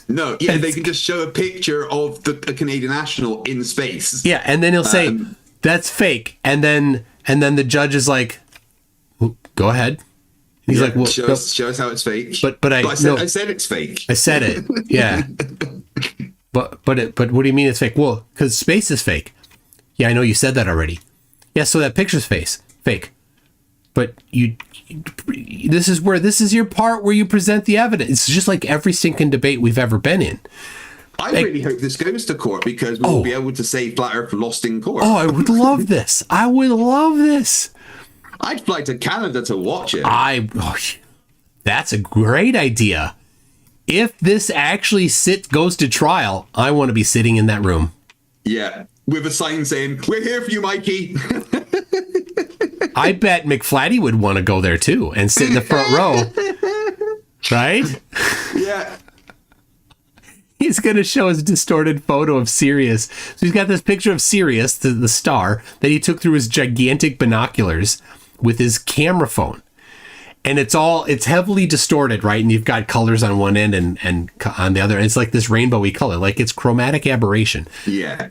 No, yeah, they can just show a picture of a Canadian national in space. Yeah, and then he'll say that's fake, and then the judge is like, go ahead. And he's like, well, show us how it's fake. But I said it's fake. I said it. Yeah. But what do you mean it's fake? Well, because space is fake. Yeah, I know you said that already. Yeah, so that picture's fake. But this is your part where you present the evidence. It's just like every stinking debate we've ever been in. I really hope this goes to court, because we'll be able to say Flat Earth lost in court. Oh, I would love this. I would love this. I'd fly to Canada to watch it. That's a great idea. If this actually goes to trial, I want to be sitting in that room. Yeah, with a sign saying, "We're here for you, Mikey." I bet McFlatty would want to go there too and sit in the front row. Right? Yeah. He's going to show his distorted photo of Sirius. So he's got this picture of Sirius, the star, that he took through his gigantic binoculars with his camera phone. And it's heavily distorted, right? And you've got colors on one end and on the other. And it's like this rainbowy color, like it's chromatic aberration. Yeah.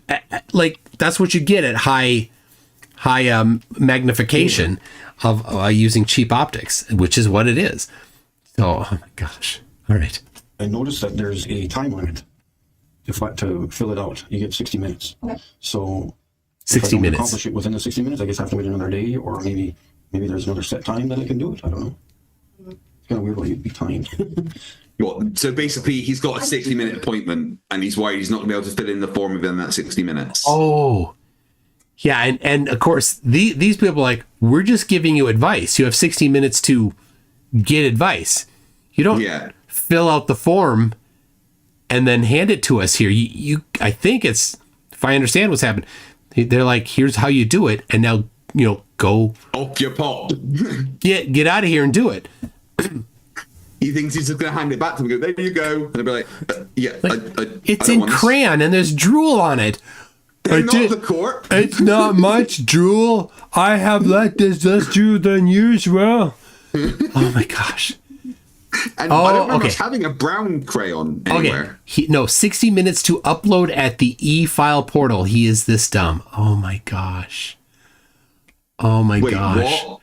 Like that's what you get at high magnification of using cheap optics, which is what it is. So, oh my gosh. All right. I noticed that there's a time limit to fill it out. You get 60 minutes. Okay. So 60 if I don't minutes. accomplish it within the 60 minutes, I guess I have to wait another day, or maybe there's another set time that I can do it. I don't know. It's kind of weird where you'd be timed. So basically, he's got a 60-minute appointment, and he's worried he's not going to be able to fill in the form within that 60 minutes. Oh. Yeah, and of course, these people are like, we're just giving you advice. You have 60 minutes to get advice. You don't fill out the form and then hand it to us here. I think it's, if I understand what's happened, they're like, here's how you do it, and now, go off your pot. Get out of here and do it. He thinks he's just going to hand it back to them and go, there you go. And they'll be like, it's in crayon and there's drool on it. The court. It's not much drool. I have let this less drool than usual. Oh my gosh. And I don't remember us having a brown crayon anywhere. Okay. 60 minutes to upload at the e-file portal. He is this dumb. Oh my gosh. Oh my gosh. What?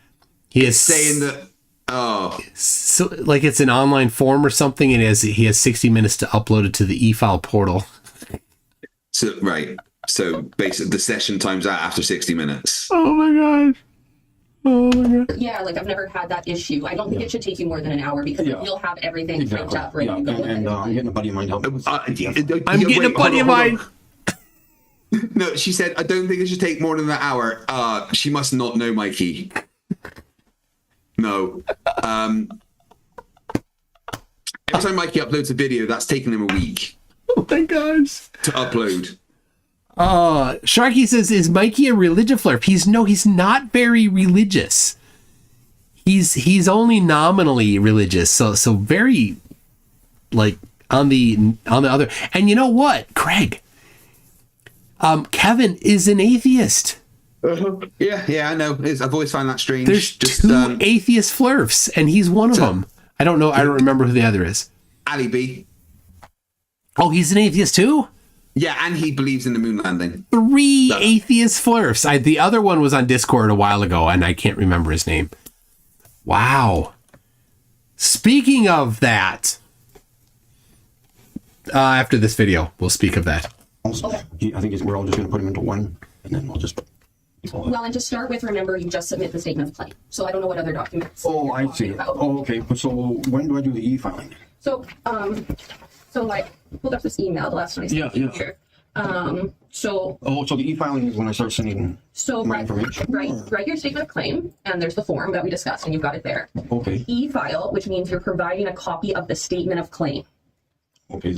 He is saying that. Oh. So, like it's an online form or something, and he has 60 minutes to upload it to the e-file portal. So right. So basically, the session times out after 60 minutes. Oh my gosh. Oh my god. Yeah, like I've never had that issue. I don't think it should take you more than an hour, because you'll have everything printed up ready to go. And I'm getting a buddy of mine help. I'm getting a buddy of mine. No, she said, I don't think it should take more than an hour. She must not know Mikey. No. Every time Mikey uploads a video, that's taking him a week. Oh my gosh. To upload. Sharky says, is Mikey a religious flirt? He's not very religious. He's only nominally religious. So very like on the other. And you know what, Kreg? Kevin is an atheist. Yeah, I know. I've always found that strange. There's two atheist flirts, and he's one of them. I don't know. I don't remember who the other is. Ali B. Oh, he's an atheist too? Yeah, and he believes in the moon landing. 3 atheist flirts. The other one was on Discord a while ago, and I can't remember his name. Wow. Speaking of that, after this video, we'll speak of that. Also, I think we're all just going to put them into one, and then we'll just... Well, and to start with, remember, you just submit the statement of claim. So I don't know what other documents. Oh, I see. Oh, okay. So when do I do the e-filing? So like, pulled up this email the last time I sent it here. So the e-filing is when I start sending my information? Write your statement of claim, and there's the form that we discussed, and you've got it there. Okay. E-file, which means you're providing a copy of the statement of claim. Okay,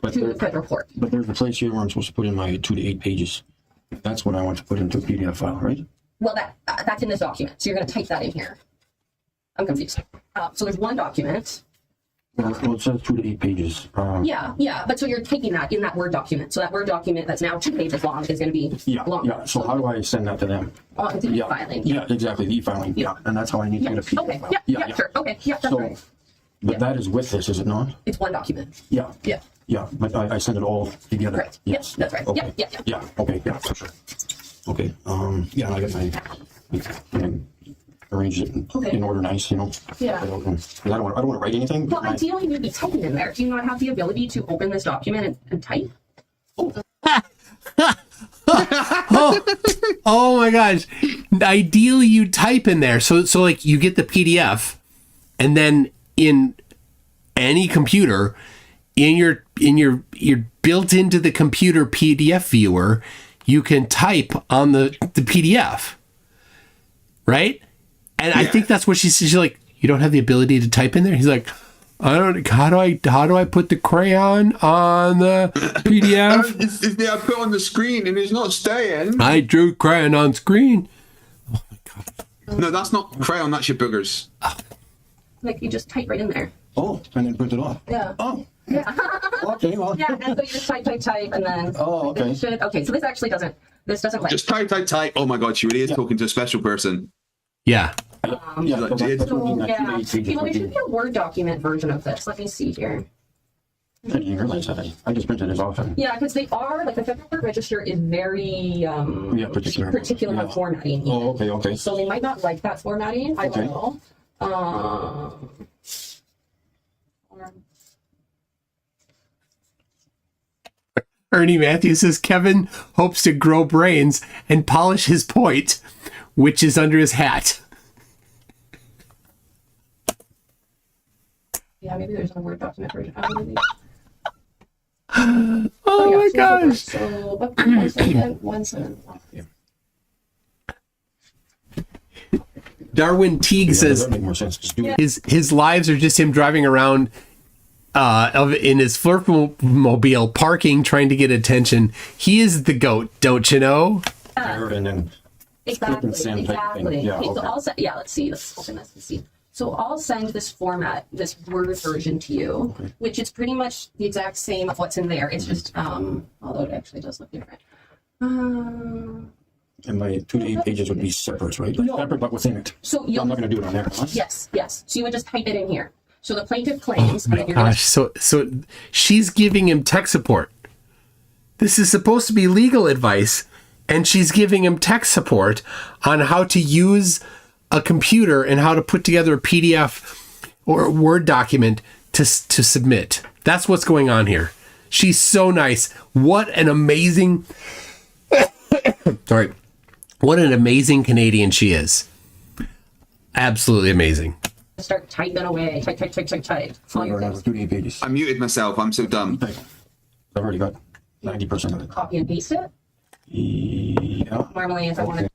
but to the federal court. But there's a place here where I'm supposed to put in my 2 to 8 pages. That's what I want to put into a PDF file, right? Well, that's in this document, so you're going to type that in here. I'm confused. So there's one document. Well, it says 2 to 8 pages. Yeah, but so you're taking that in that Word document. So that Word document that's now 2 pages long is going to be longer. Yeah, so how do I send that to them? It's the e-filing. Yeah, exactly, the e-filing. Yeah, and that's how I need to get a PDF okay. file. Yeah, sure. Okay, yeah, that's right. But that is with this, is it not? It's one document. Yeah, but I send it all together. Correct. Yes, that's right. Okay. Yeah. Okay, yeah, for sure. Okay, I got my... arrange it in order nice, you know. Yeah. I don't want to write anything. Well, ideally, you'd be typing in there. Do you not have the ability to open this document and type? Oh my gosh. Ideally, you type in there. So like you get the PDF, and then in any computer, in your built into the computer PDF viewer, you can type on the PDF. Right? And I think that's what she's like, you don't have the ability to type in there? He's like, how do I put the crayon on the PDF? I put on the screen and it's not staying. I drew crayon on screen. Oh my god. No, that's not crayon, that's your boogers. Like you just type right in there. Oh, and then print it off. Yeah. Oh. Yeah. Okay, well. Yeah, and so you just type, and then. Oh, okay. Okay, so this actually doesn't. This doesn't like. Just type. Oh my god, she really is talking to a special person. Yeah. Yeah, there should be a Word document version of this. Let me see here. I didn't even realize that. I just printed it off. Yeah, because they are, like the Federal Court Register is very particular on formatting. Oh, okay. So they might not like that formatting. I don't know. Ernie Matthews says Kevin hopes to grow brains and polish his point, which is under his hat. Yeah, maybe there's a Word document version. Oh my gosh. So, one second. Darwin Teague says that make more sense. Just do it. his lives are just him driving around in his Flirtmobile, parking, trying to get attention. He is the goat, don't you know? And then Exactly. Yeah, Okay, okay. so let's see. Let's open this and see. So I'll send this format, this Word version to you, which is pretty much the exact same of what's in there. It's just, although it actually does look different. And my 2 to 8 pages would be separate, right? Like separate, but within it. So I'm not going to do it on there, huh? Yes. So you would just type it in here. So the plaintiff claims. Oh my gosh! So she's giving him tech support. This is supposed to be legal advice, and she's giving him tech support on how to use a computer and how to put together a PDF or a Word document to submit. That's what's going on here. She's so nice. What an amazing sorry. What an amazing Canadian she is. Absolutely amazing. Start typing away. Type. All your things. 2 to 8 pages. I muted myself. I'm so dumb. I've already got 90% of it. Copy and paste it. Yeah. Normally, if I want to.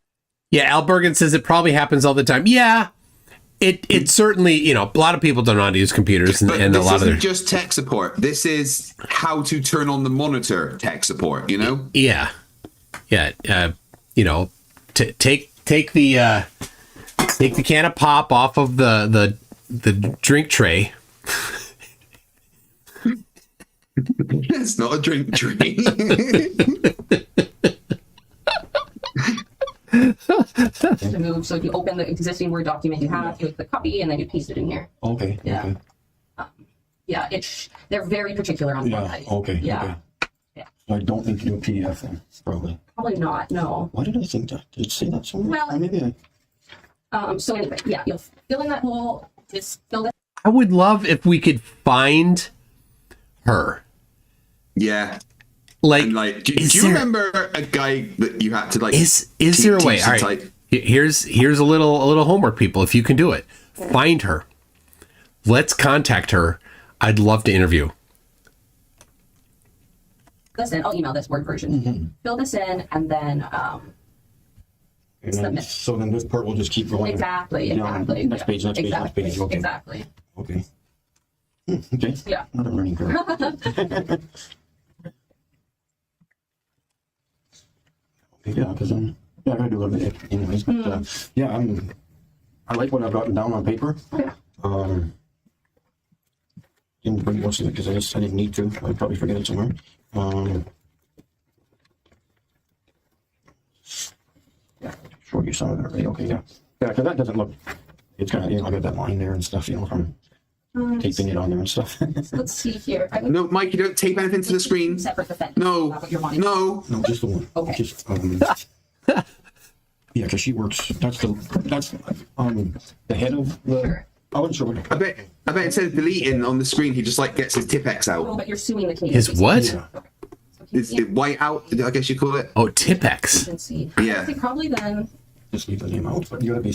Yeah, Al Bergen says it probably happens all the time. Yeah, it certainly, you know, a lot of people don't know how to use computers, and a This lot of isn't their just tech support. This is how to turn on the monitor tech support. You know. yeah. You know, take the can of pop off of the drink tray. It's not a drink tray. To move. So if you open the existing Word document you have, you click copy, and then you paste it in here. Okay. Yeah. Okay. Yeah, they're very particular on Yeah. formatting. Okay. Yeah. Okay. Yeah. So I don't need to do a PDF then, probably. Probably not. No. Why did I think that? Did it say that somewhere? Well, Maybe I. So anyway, yeah, you'll fill in that whole. Just fill that. I would love if we could find her. Yeah. Like, And like, do you remember a guy that you had to like? Is there a way? teach All to right. type? Here's a little homework, people. If you can do it, find her. Let's contact her. I'd love to interview. Listen, I'll email this Word version. Fill this in, and then And then, submit. so then this part will just keep going. Exactly. down. Exactly. Next page, next page, next page. Okay. Exactly. Okay. Okay. Yeah. Another learning curve. Okay, yeah, because I gotta do a little bit anyways. But yeah, I like what I've gotten down on paper. Okay. Didn't bring most of it because I didn't need to. I'd probably forget it somewhere. Yeah, show you some of it already. Okay, yeah. Yeah, because that doesn't look, it's kind of, you know, I got that line there and stuff, you know, from taping it on there and stuff. Let's see here. I would No, Mike, you don't tape anything to the screen. separate defendants. No, Not what you're wanting. no. No, just the one. Okay. Just, yeah, because she works, that's the head of the, Sure. I wasn't sure what. I bet instead of deleting on the screen, he just like gets his Tipex Oh, out. but you're suing the Canadian. His what? Yeah. Is it white out? I guess you call it. Oh, Tipex. Agency. Yeah. I think probably then. Just leave the name out, but you gotta be.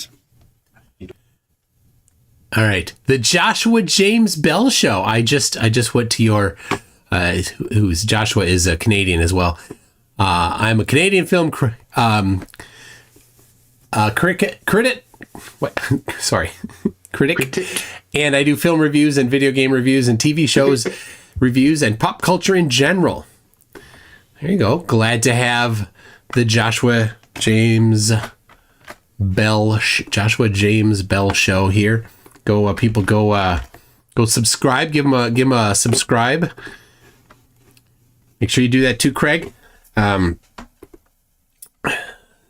All right, the Joshua James Bell Show. I just went to your, who's Joshua is a Canadian as well. I'm a Canadian film critic. What? Sorry, critic. And I do film reviews and video game reviews and TV shows reviews and pop culture in general. There you go. Glad to have the Joshua James Bell Show here. Go people go subscribe. Give him a subscribe. Make sure you do that too, Kreg.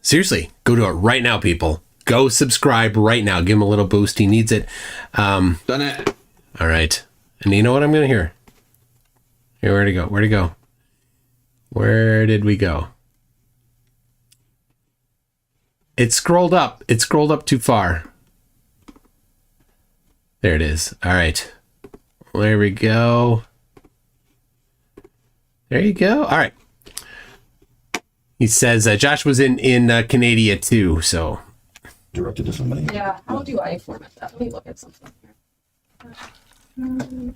Seriously, go do it right now, people. Go subscribe right now. Give him a little boost. He needs it. Done it. All right. And you know what I'm going to hear? Here, where'd it go? Where'd it go? Where did we go? It scrolled up. It scrolled up too far. There it is. All right. There we go. There you go. All right. He says Josh was in Canada too, so. Directed to somebody. Yeah. How do I format that? Let me look at something here.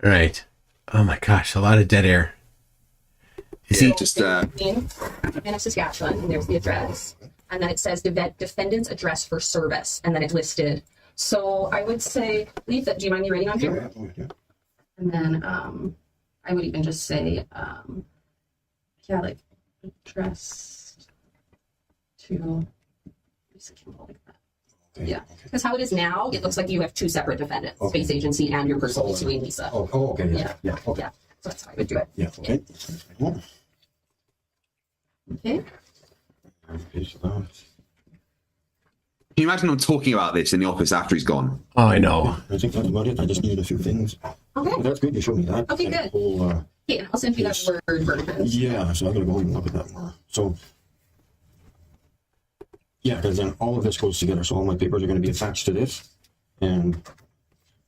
All right. Oh my gosh, a lot of dead air. Is he just in Saskatchewan, and there's the address, and then it says defendant's address for service, and then it's listed. So I would say leave that. Do you mind me writing on here? Yeah. And then I would even just say like address to Lisa Kimball, like that. Okay. Yeah, because how it is now, it looks like you have two separate defendants, Okay. Space Agency and your person suing Lisa. Oh, okay. Yeah. Okay. Yeah. So that's how I would do it. Yeah. Okay. Okay. Can you imagine him talking about this in the office after he's gone? Oh, I know. I think that's about it. I just needed a few things. Okay. But that's good. You showed me that. Okay, That good. whole, Okay, I'll send you that Word version. yeah, so I gotta go and look at that more. So, yeah, because then all of this goes together. So all my papers are going to be attached to this, and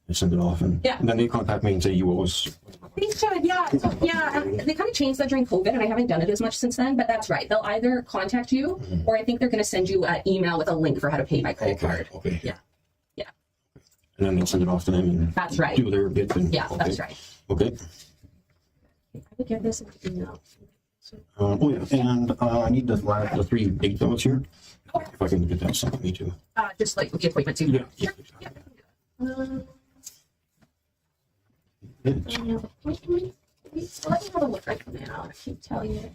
I send it off, and Yeah. then they contact me and say you owe us They should, yeah. So, yeah, they kind of changed that during COVID, and I haven't done it as much since then, but that's right. They'll either contact you, or I think they're going to send you an email with a link for how to pay by credit card. Okay. Yeah. Yeah. And then they'll send it off to them and That's right. do their bit. And, Yeah, okay. that's right. Okay. I would get this email. Oh yeah, and I need the 3 big things here. If I can get that sent to me too. Just like with the appointment too. Yeah. Sure. Yeah. Let me have a look right now. I can tell you.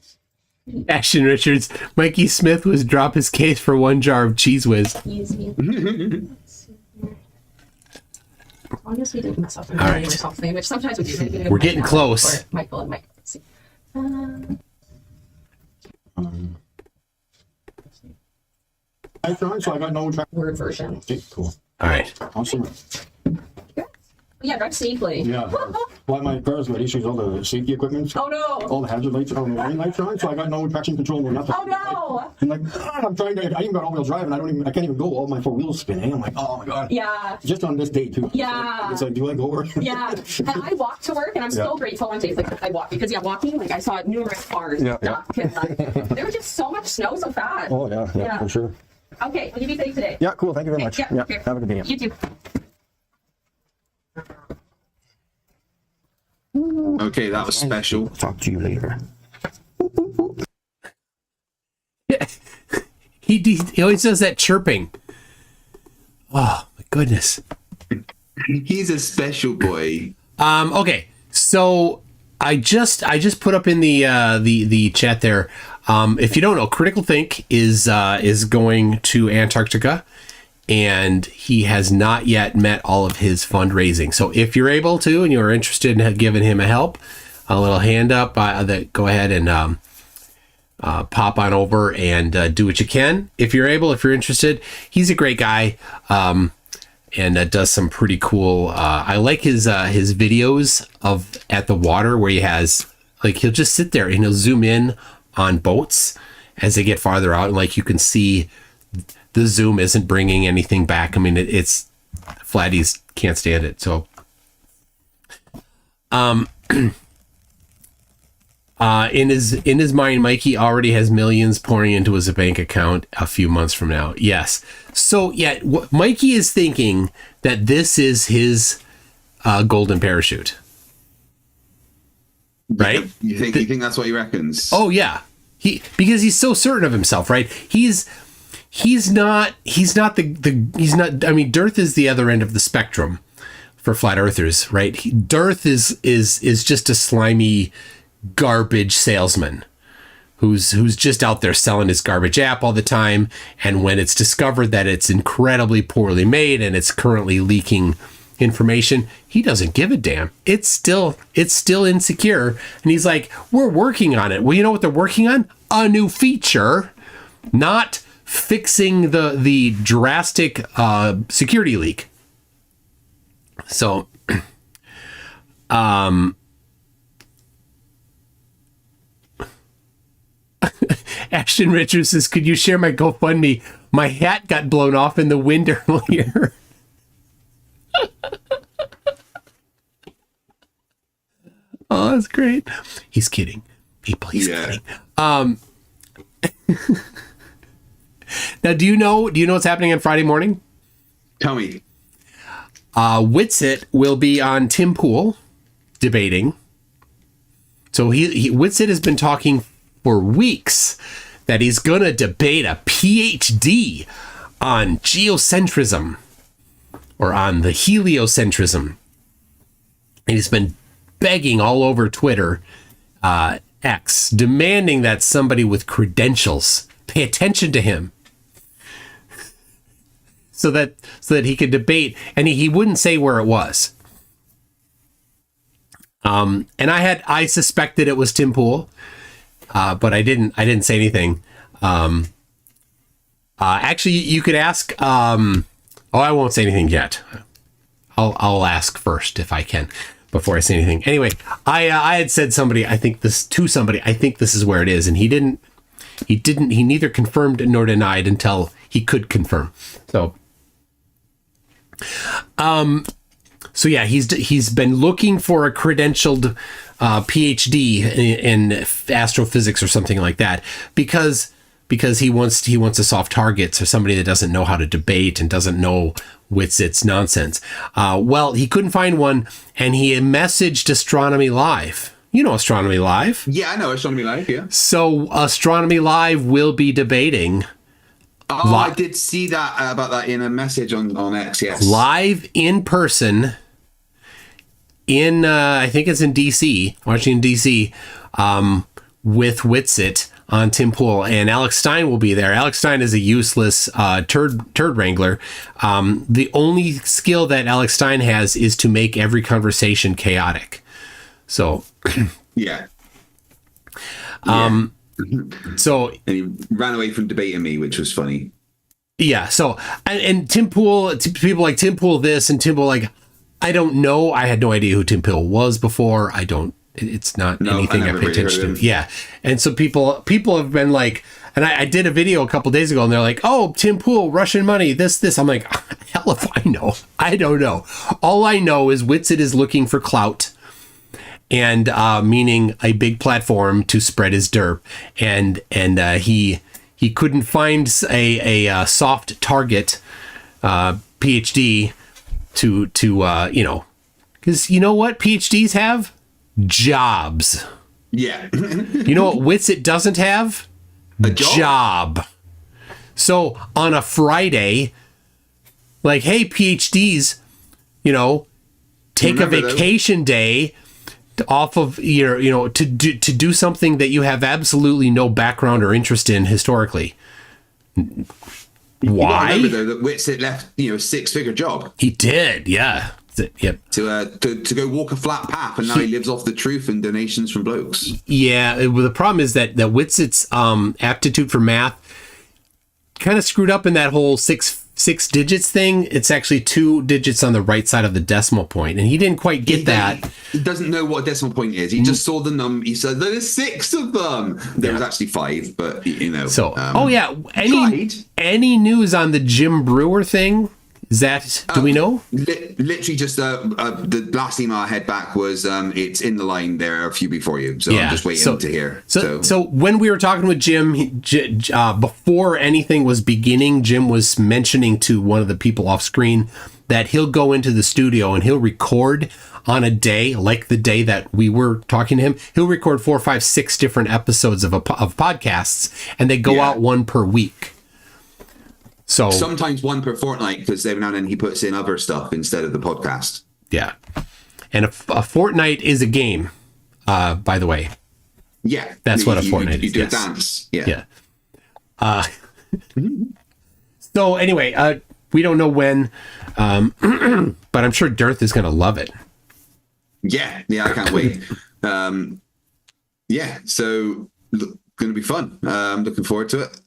Ashton Richards, Mikey Smith was drop his case for 1 jar of Cheese Whiz. Easy. Let's see here. As long as we didn't mess up All right. or something, which sometimes we do. We're getting close. Michael and Mike. Let's see. Hi, Sean. So I got no track. Word version. Okay, cool. All right. Awesome. Yeah, drive safely. Yeah. Well, my car's got issues, all the safety equipment. Oh no. All the hazard lights, all the warning lights are on, so I got no traction control, no nothing. Oh no. And like, I'm trying to, I even got all-wheel drive, and I can't even go. All my 4 wheels spinning. I'm like, oh my god. Yeah. Just on this day too. Yeah. It's like, do I go or? Yeah. And I walk to work, and I'm still grateful on days like I walk because walking, like I saw numerous cars. Yeah. There was just so much snow so fast. Oh yeah, for sure. Okay, will you be safe today? Yeah, cool. Thank you very much. Yeah. Okay. Have a good day. You too. Okay, that was special. Talk to you later. Yeah. He always does that chirping. Oh my goodness. He's a special boy. Okay, so I just put up in the chat there. If you don't know, Critical Think is going to Antarctica, and he has not yet met all of his fundraising. So if you're able to, and you're interested in giving him a little hand up, go ahead and pop on over and do what you can. If you're able, if you're interested, he's a great guy. And does some pretty cool. I like his videos of at the water where he has like he'll just sit there and he'll zoom in on boats as they get farther out, and like you can see the zoom isn't bringing anything back. I mean, it's Flatties can't stand it. So, in his mind, Mikey already has millions pouring into his bank account a few months from now. Yes. So yeah, Mikey is thinking that this is his golden parachute, right? You think that's what he reckons? Oh yeah, because he's so certain of himself, right? He's not. I mean, Dearth is the other end of the spectrum for flat earthers, right? Dearth is just a slimy garbage salesman who's just out there selling his garbage app all the time, and when it's discovered that it's incredibly poorly made and it's currently leaking information, he doesn't give a damn. It's still insecure, and he's like, we're working on it. Well, you know what they're working on? A new feature, not fixing the drastic security leak. So Ashton Richards says, could you share my GoFundMe? My hat got blown off in the wind earlier. Oh, that's great. He's kidding. People, he's kidding. Now, do you know what's happening on Friday morning? Tell me. Witsit will be on Tim Pool debating. So Witsit has been talking for weeks that he's going to debate a PhD on geocentrism or on the heliocentrism. And he's been begging all over Twitter, X, demanding that somebody with credentials pay attention to him so that he could debate, and he wouldn't say where it was. And I suspected it was Tim Pool, but I didn't say anything. Actually, you could ask. I won't say anything yet. I'll ask first if I can before I say anything. Anyway, I had said I think this is where it is, and he neither confirmed nor denied until he could confirm. So yeah, he's been looking for a credentialed PhD in astrophysics or something like that because he wants to soft targets or somebody that doesn't know how to debate and doesn't know Witsit's nonsense. Well, he couldn't find one, and he messaged Astronomy Live. You know Astronomy Live. Yeah, I know Astronomy Live, yeah. So Astronomy Live will be debating. Oh, I did see that about that in a message on X, yes. Live in person in, I think it's in DC, Washington, DC, with Witsit on Tim Pool, and Alex Stein will be there. Alex Stein is a useless turd wrangler. The only skill that Alex Stein has is to make every conversation chaotic. So, yeah. So and he ran away from debating me, which was funny. Yeah. So, and Tim Pool, people like Tim Pool this and Tim Pool like, I don't know. I had no idea who Tim Pool was before. It's not anything I pay attention to. Yeah. And so people have been like, and I did a video a couple days ago and they're like, oh, Tim Pool, Russian money, this. I'm like, hell if I know. I don't know. All I know is Witsit is looking for clout, and meaning a big platform to spread his derp. And he couldn't find a soft target PhD to because you know what PhDs have? Jobs. Yeah. You know what Witsit doesn't have? A job. So on a Friday, like, hey, PhDs, take a vacation day off of to do something that you have absolutely no background or interest in historically. Why? Remember though that Witsit left a 6-figure job. He did, yeah. Yep. To go walk a flat path, and now he lives off the truth and donations from blokes. Yeah, the problem is that Witsit's aptitude for math kind of screwed up in that whole six digits thing. It's actually 2 digits on the right side of the decimal point, and he didn't quite get that. He doesn't know what a decimal point is. He just saw the number. He said there's 6 of them. There was actually 5, but So, any news on the Jim Brewer thing? Is that, do we know? Literally just the last email I had back was it's in the line there a few before you. So I'm just waiting to hear. So when we were talking with Jim, before anything was beginning, Jim was mentioning to one of the people off screen that he'll go into the studio and he'll record on a day, like the day that we were talking to him. He'll record 4, 5, 6 different episodes of podcasts, and they go out one per week. So sometimes one per fortnight, because every now and then he puts in other stuff instead of the podcast. Yeah. And a fortnight is a game, by the way. Yeah. That's what a fortnight is. You do a dance. Yeah. So anyway, we don't know when, but I'm sure Dearth is going to love it. Yeah. I can't wait. So going to be fun. I'm looking forward to it.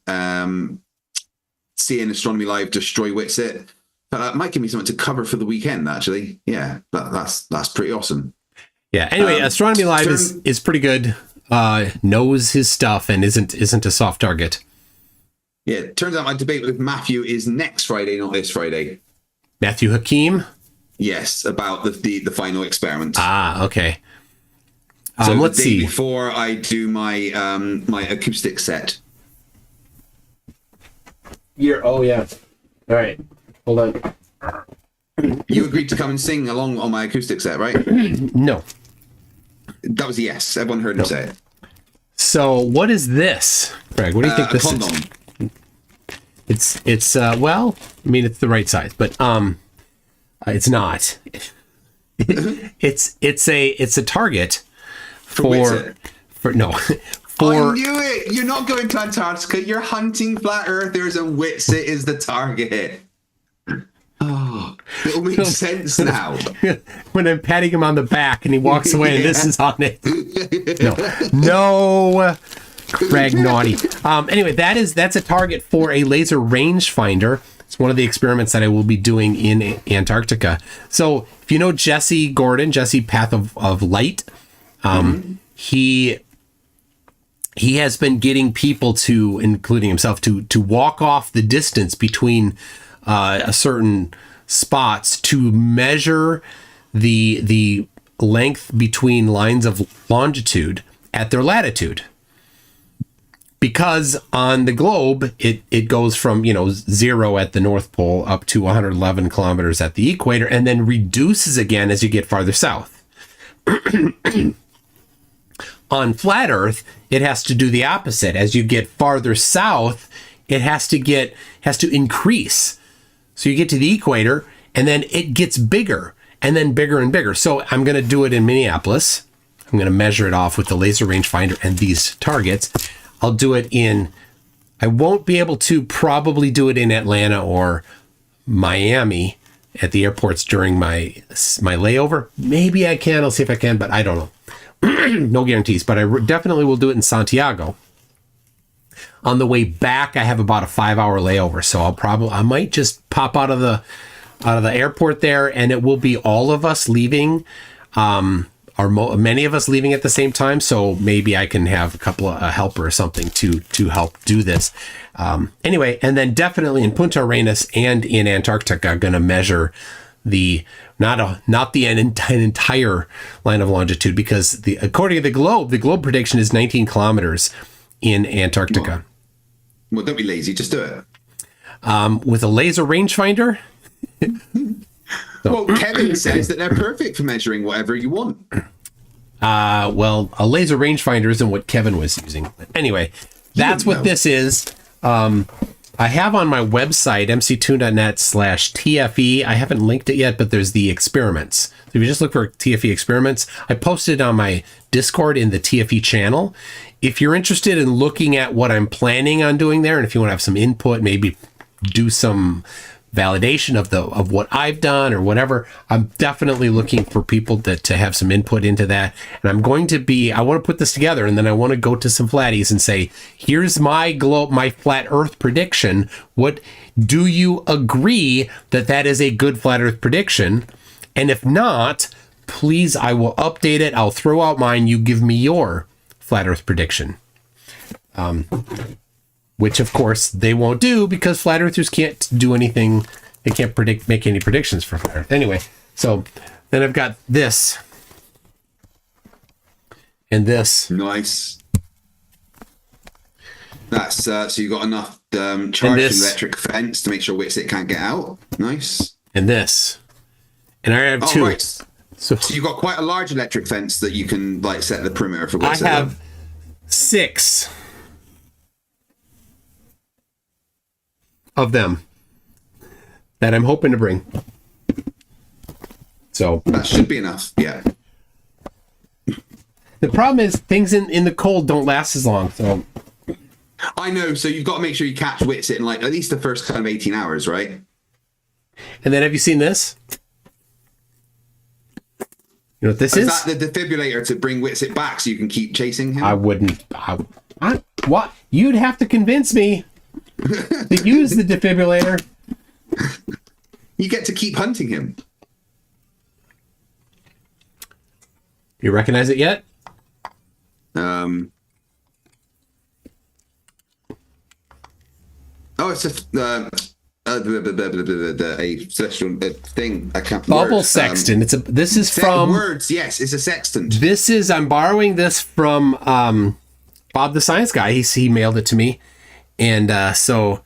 Seeing Astronomy Live destroy Witsit. Might give me something to cover for the weekend, actually. Yeah, that's pretty awesome. Yeah. Anyway, Astronomy Live is pretty good. Knows his stuff and isn't a soft target. Yeah. It turns out my debate with Matthew is next Friday, not this Friday. Matthew Hakeem? Yes, about the final experiment. Ah, okay. So let's the day see. Before I do my my acoustic set. Oh yeah. All right. Hold on. You agreed to come and sing along on my acoustic set, right? No. That was a yes. Everyone heard him say it. So what is this, Kreg? What do you think this is? It's well, I mean, it's the right size, but it's not. It's a target for no. I knew it! You're not going to Antarctica. You're hunting flat earthers, and Witsit is the target. Oh, it'll make sense now. When I'm patting him on the back and he walks away and this is on it. No, Kreg naughty. Anyway, that's a target for a laser rangefinder. It's one of the experiments that I will be doing in Antarctica. So if you know Jesse Gordon, Jesse Path of Light, he has been getting people to, including himself, to walk off the distance between a certain spots to measure the length between lines of longitude at their latitude. Because on the globe, it goes from, 0 at the North Pole up to 111 kilometers at the equator, and then reduces again as you get farther south. On flat Earth, it has to do the opposite. As you get farther south, it has to increase. So you get to the equator, and then it gets bigger, and then bigger and bigger. So I'm going to do it in Minneapolis. I'm going to measure it off with the laser rangefinder and these targets. I'll do it I won't be able to probably do it in Atlanta or Miami at the airports during my layover. Maybe I can. I'll see if I can, but I don't know. No guarantees, but I definitely will do it in Santiago. On the way back, I have about a 5-hour layover, so I might just pop out of the airport there, and it will be all of us leaving, many of us leaving at the same time. So maybe I can have a helper or something to help do this. Anyway, and then definitely in Punta Arenas and in Antarctica, I'm going to measure not the entire line of longitude, because according to the globe prediction is 19 kilometers in Antarctica. Well, don't be lazy. Just do it. With a laser rangefinder. Well, Kevin says that they're perfect for measuring whatever you want. Well, a laser rangefinder isn't what Kevin was using. But anyway, that's what this is. I have on my website, mc2.net/TFE. I haven't linked it yet, but there's the experiments. So if you just look for TFE experiments, I posted on my Discord in the TFE channel. If you're interested in looking at what I'm planning on doing there, and if you want to have some input, maybe do some validation of what I've done or whatever, I'm definitely looking for people to have some input into that. And I want to put this together, and then I want to go to some flatties and say, here's my flat earth prediction. What do you agree that is a good flat earth prediction? And if not, please, I will update it. I'll throw out mine. You give me your flat earth prediction. Which, of course, they won't do, because flat earthers can't do anything. They can't make any predictions for flat earth. Anyway, so then I've got this and this. Nice. That's so you got enough charged electric fence to make sure Wixit can't get out. Nice. And this. And I have two. Right. So you've got quite a large electric fence that you can set the perimeter for Wixit. I have 6 of them that I'm hoping to bring. So that should be enough. Yeah. The problem is things in the cold don't last as long. So I know. So you've got to make sure you catch Wixit in at least the first kind of 18 hours, right? And then have you seen this? You know what this is? Is that the defibrillator to bring Wixit back so you can keep chasing him? I wouldn't. What? You'd have to convince me to use the defibrillator. You get to keep hunting him. You recognize it yet? Oh, it's a celestial thing. I can't. Bubble words. sextant. This is from words. Yes, it's a sextant. I'm borrowing this from Bob the Science Guy. He mailed it to me, and so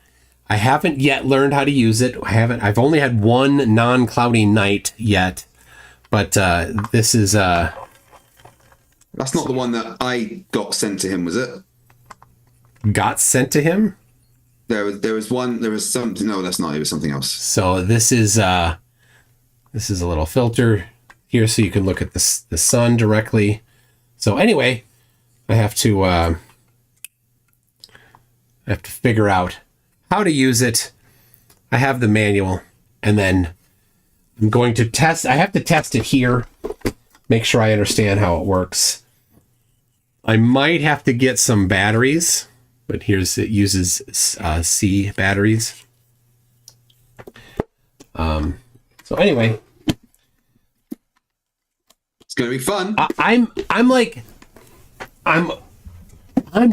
I haven't yet learned how to use it. I've only had one non-cloudy night yet, but this is. That's not the one that I got sent to him, was it? Got sent to him? There was one. There was something. No, that's not. It was something else. So this is a little filter here, so you can look at the sun directly. So anyway, I have to figure out how to use it. I have the manual, and then I'm going to test. I have to test it here, make sure I understand how it works. I might have to get some batteries, but it uses C batteries. So anyway, it's gonna be fun. I'm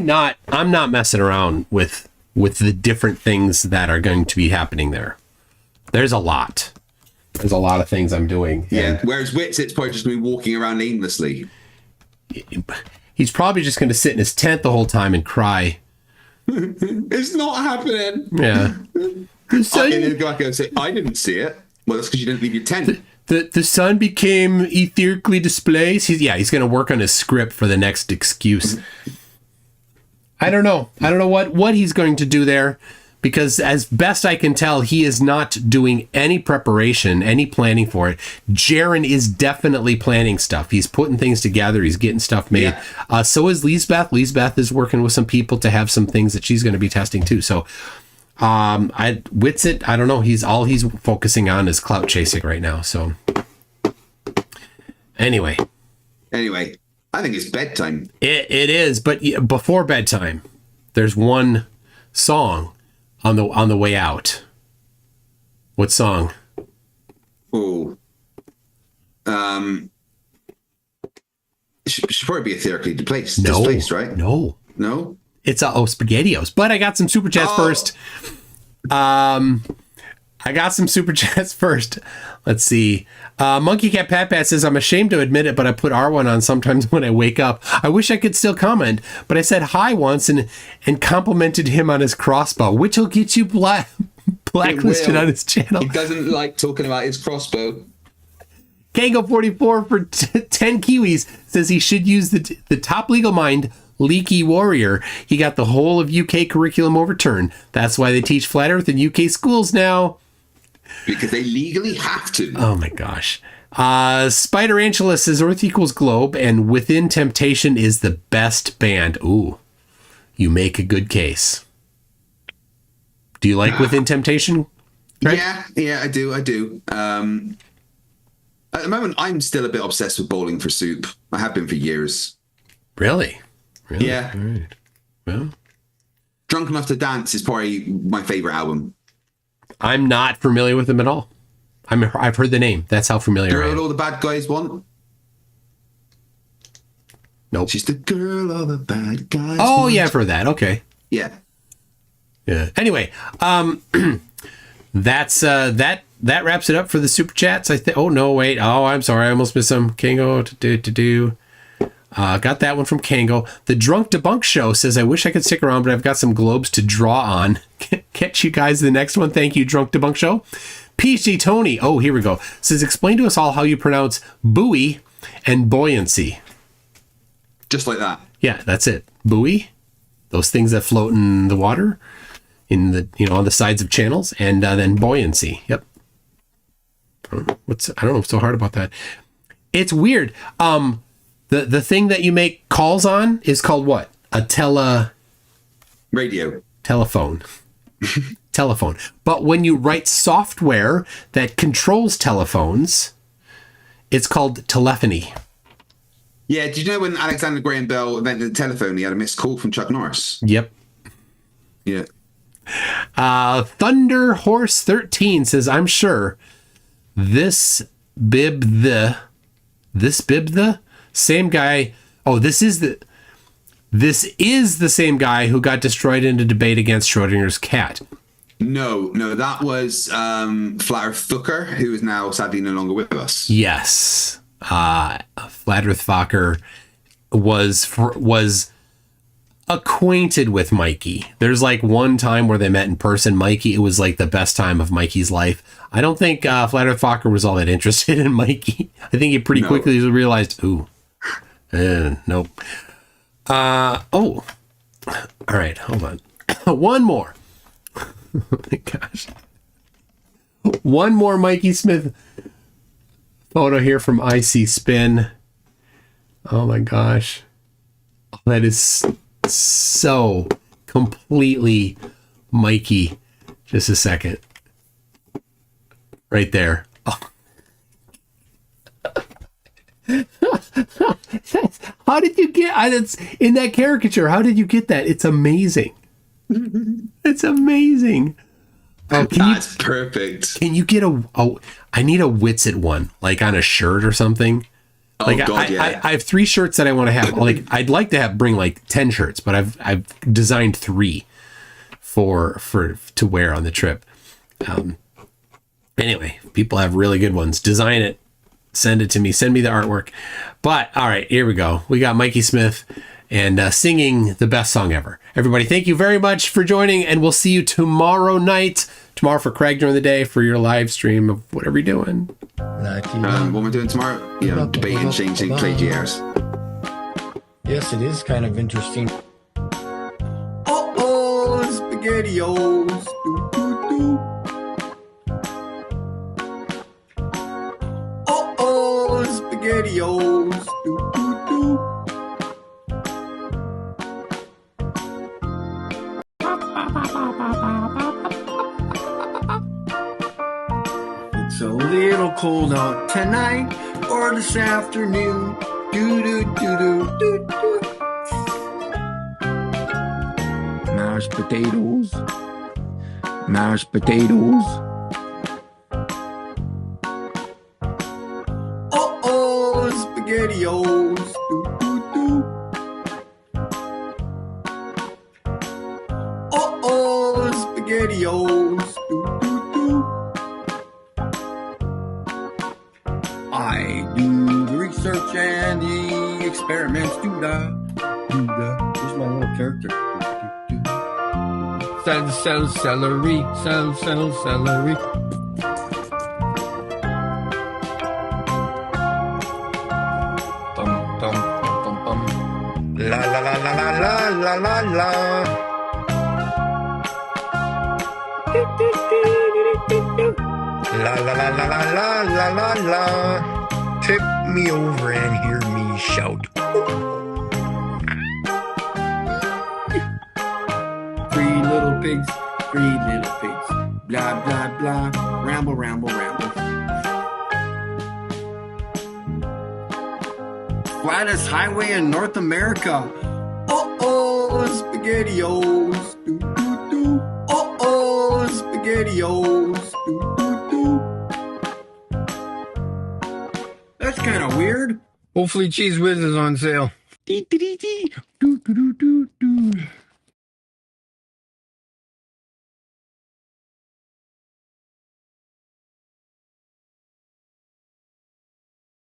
not messing around with the different things that are going to be happening there. There's a lot. There's a lot of things I'm doing. Yeah. Whereas Wits, it's probably just me walking around aimlessly. He's probably just going to sit in his tent the whole time and cry. It's not happening. Yeah. And then go back and say, I didn't see it. Well, that's because you didn't leave your tent. The sun became etherically displaced. He's going to work on his script for the next excuse. I don't know what he's going to do there, because as best I can tell, he is not doing any preparation, any planning for it. Jaron is definitely planning stuff. He's putting things together. He's getting stuff made. Yeah. So is Lisbeth. Lisbeth is working with some people to have some things that she's going to be testing too. So Witsit, I don't know. He's focusing on is clout chasing right now. So anyway, I think it's bedtime. It is, but before bedtime, there's one song on the way out. What song? Oh, should probably be etherically displaced, right? No. It's SpaghettiOs. But I got some super chats first. Let's see. Monkey Cat Pat Pat says, I'm ashamed to admit it, but I put R1 on sometimes when I wake up. I wish I could still comment, but I said hi once and complimented him on his crossbow, which will get you blacklisted on his channel. He doesn't like talking about his crossbow. Kango44 for 10 Kiwis says he should use the top legal mind, Leaky Warrior. He got the whole of UK curriculum overturned. That's why they teach flat earth in UK schools now. Because they legally have to. Oh my gosh. Spider Angela says Earth equals globe and Within Temptation is the best band. Ooh, you make a good case. Do you like Within Temptation? Right? Yeah, I do. At the moment, I'm still a bit obsessed with Bowling for Soup. I have been for years. Really? Yeah. All right. Well, Drunk Enough to Dance is probably my favorite album. I'm not familiar with them at all. I've heard the name. That's how familiar I am. Girl all the bad guys want. Nope. She's the girl all the bad guys want. Yeah, I've heard that. Okay. Yeah. Anyway, that's that wraps it up for the super chats. I think. Oh no, wait. Oh, I'm sorry. I almost missed some. Kango to do. Got that one from Kango. The Drunk Debunk Show says, I wish I could stick around, but I've got some globes to draw on. Catch you guys the next one. Thank you, Drunk Debunk Show. PhD Tony, oh, here we go. Says, explain to us all how you pronounce buoy and buoyancy. Just like that. Yeah, that's it. Buoy, those things that float in the water, in the on the sides of channels, and then buoyancy. Yep. I don't know what's so hard about that. It's weird. The thing that you make calls on is called what? A radio. Telephone. Telephone. But when you write software that controls telephones, it's called telephony. Yeah, did you know when Alexander Graham Bell invented the telephone, he had a missed call from Chuck Norris? Yep. Yeah. Thunder Horse 13 says, I'm sure this bib the same guy. Oh, this is the same guy who got destroyed in a debate against Schrodinger's cat. No, that was Flat Earth Fucker, who is now sadly no longer with us. Yes. Flat Earth Fucker was acquainted with Mikey. There's like one time where they met in person. Mikey, it was like the best time of Mikey's life. I don't think Flat Earth Fucker was all that interested in Mikey. I think he pretty quickly realized, nope. All right, hold on. One more. Oh my gosh. One more Mikey Smith photo here from IC Spin. Oh my gosh. That is so completely Mikey. Just a second. Right there. Oh. How did you get it's in that caricature? How did you get that? It's amazing. It's amazing. Oh, that's perfect. Can you get I need a Witsit one, like on a shirt or something. Oh, like God, yeah. I have 3 shirts that I want to have. Like I'd like to bring like 10 shirts, but I've designed 3 for to wear on the trip. Anyway, people have really good ones. Design it. Send it to me. Send me the artwork. But all right, here we go. We got Mikey Smith and singing the best song ever. Everybody, thank you very much for joining, and we'll see you tomorrow night. Tomorrow for Kreg during the day for your live stream of whatever you're doing. What am I doing tomorrow? Debating changing Clay GRs. Yes, it is kind of interesting. Oh, SpaghettiOs. Oh, SpaghettiOs. It's a little cold out tonight or this afternoon. Mashed potatoes. Mashed potatoes. Oh, SpaghettiOs. Oh, SpaghettiOs. I do the research and the experiments. Do-da. Here's my little character. Celery. Celery. La la la la la la la la la. La la la la la la la la la. Tip me over and hear me shout. Three little pigs. Blah blah blah. Ramble. Flattest highway in North America. Oh, SpaghettiOs. Oh, SpaghettiOs. That's kind of weird. Hopefully Cheese Whiz is on sale.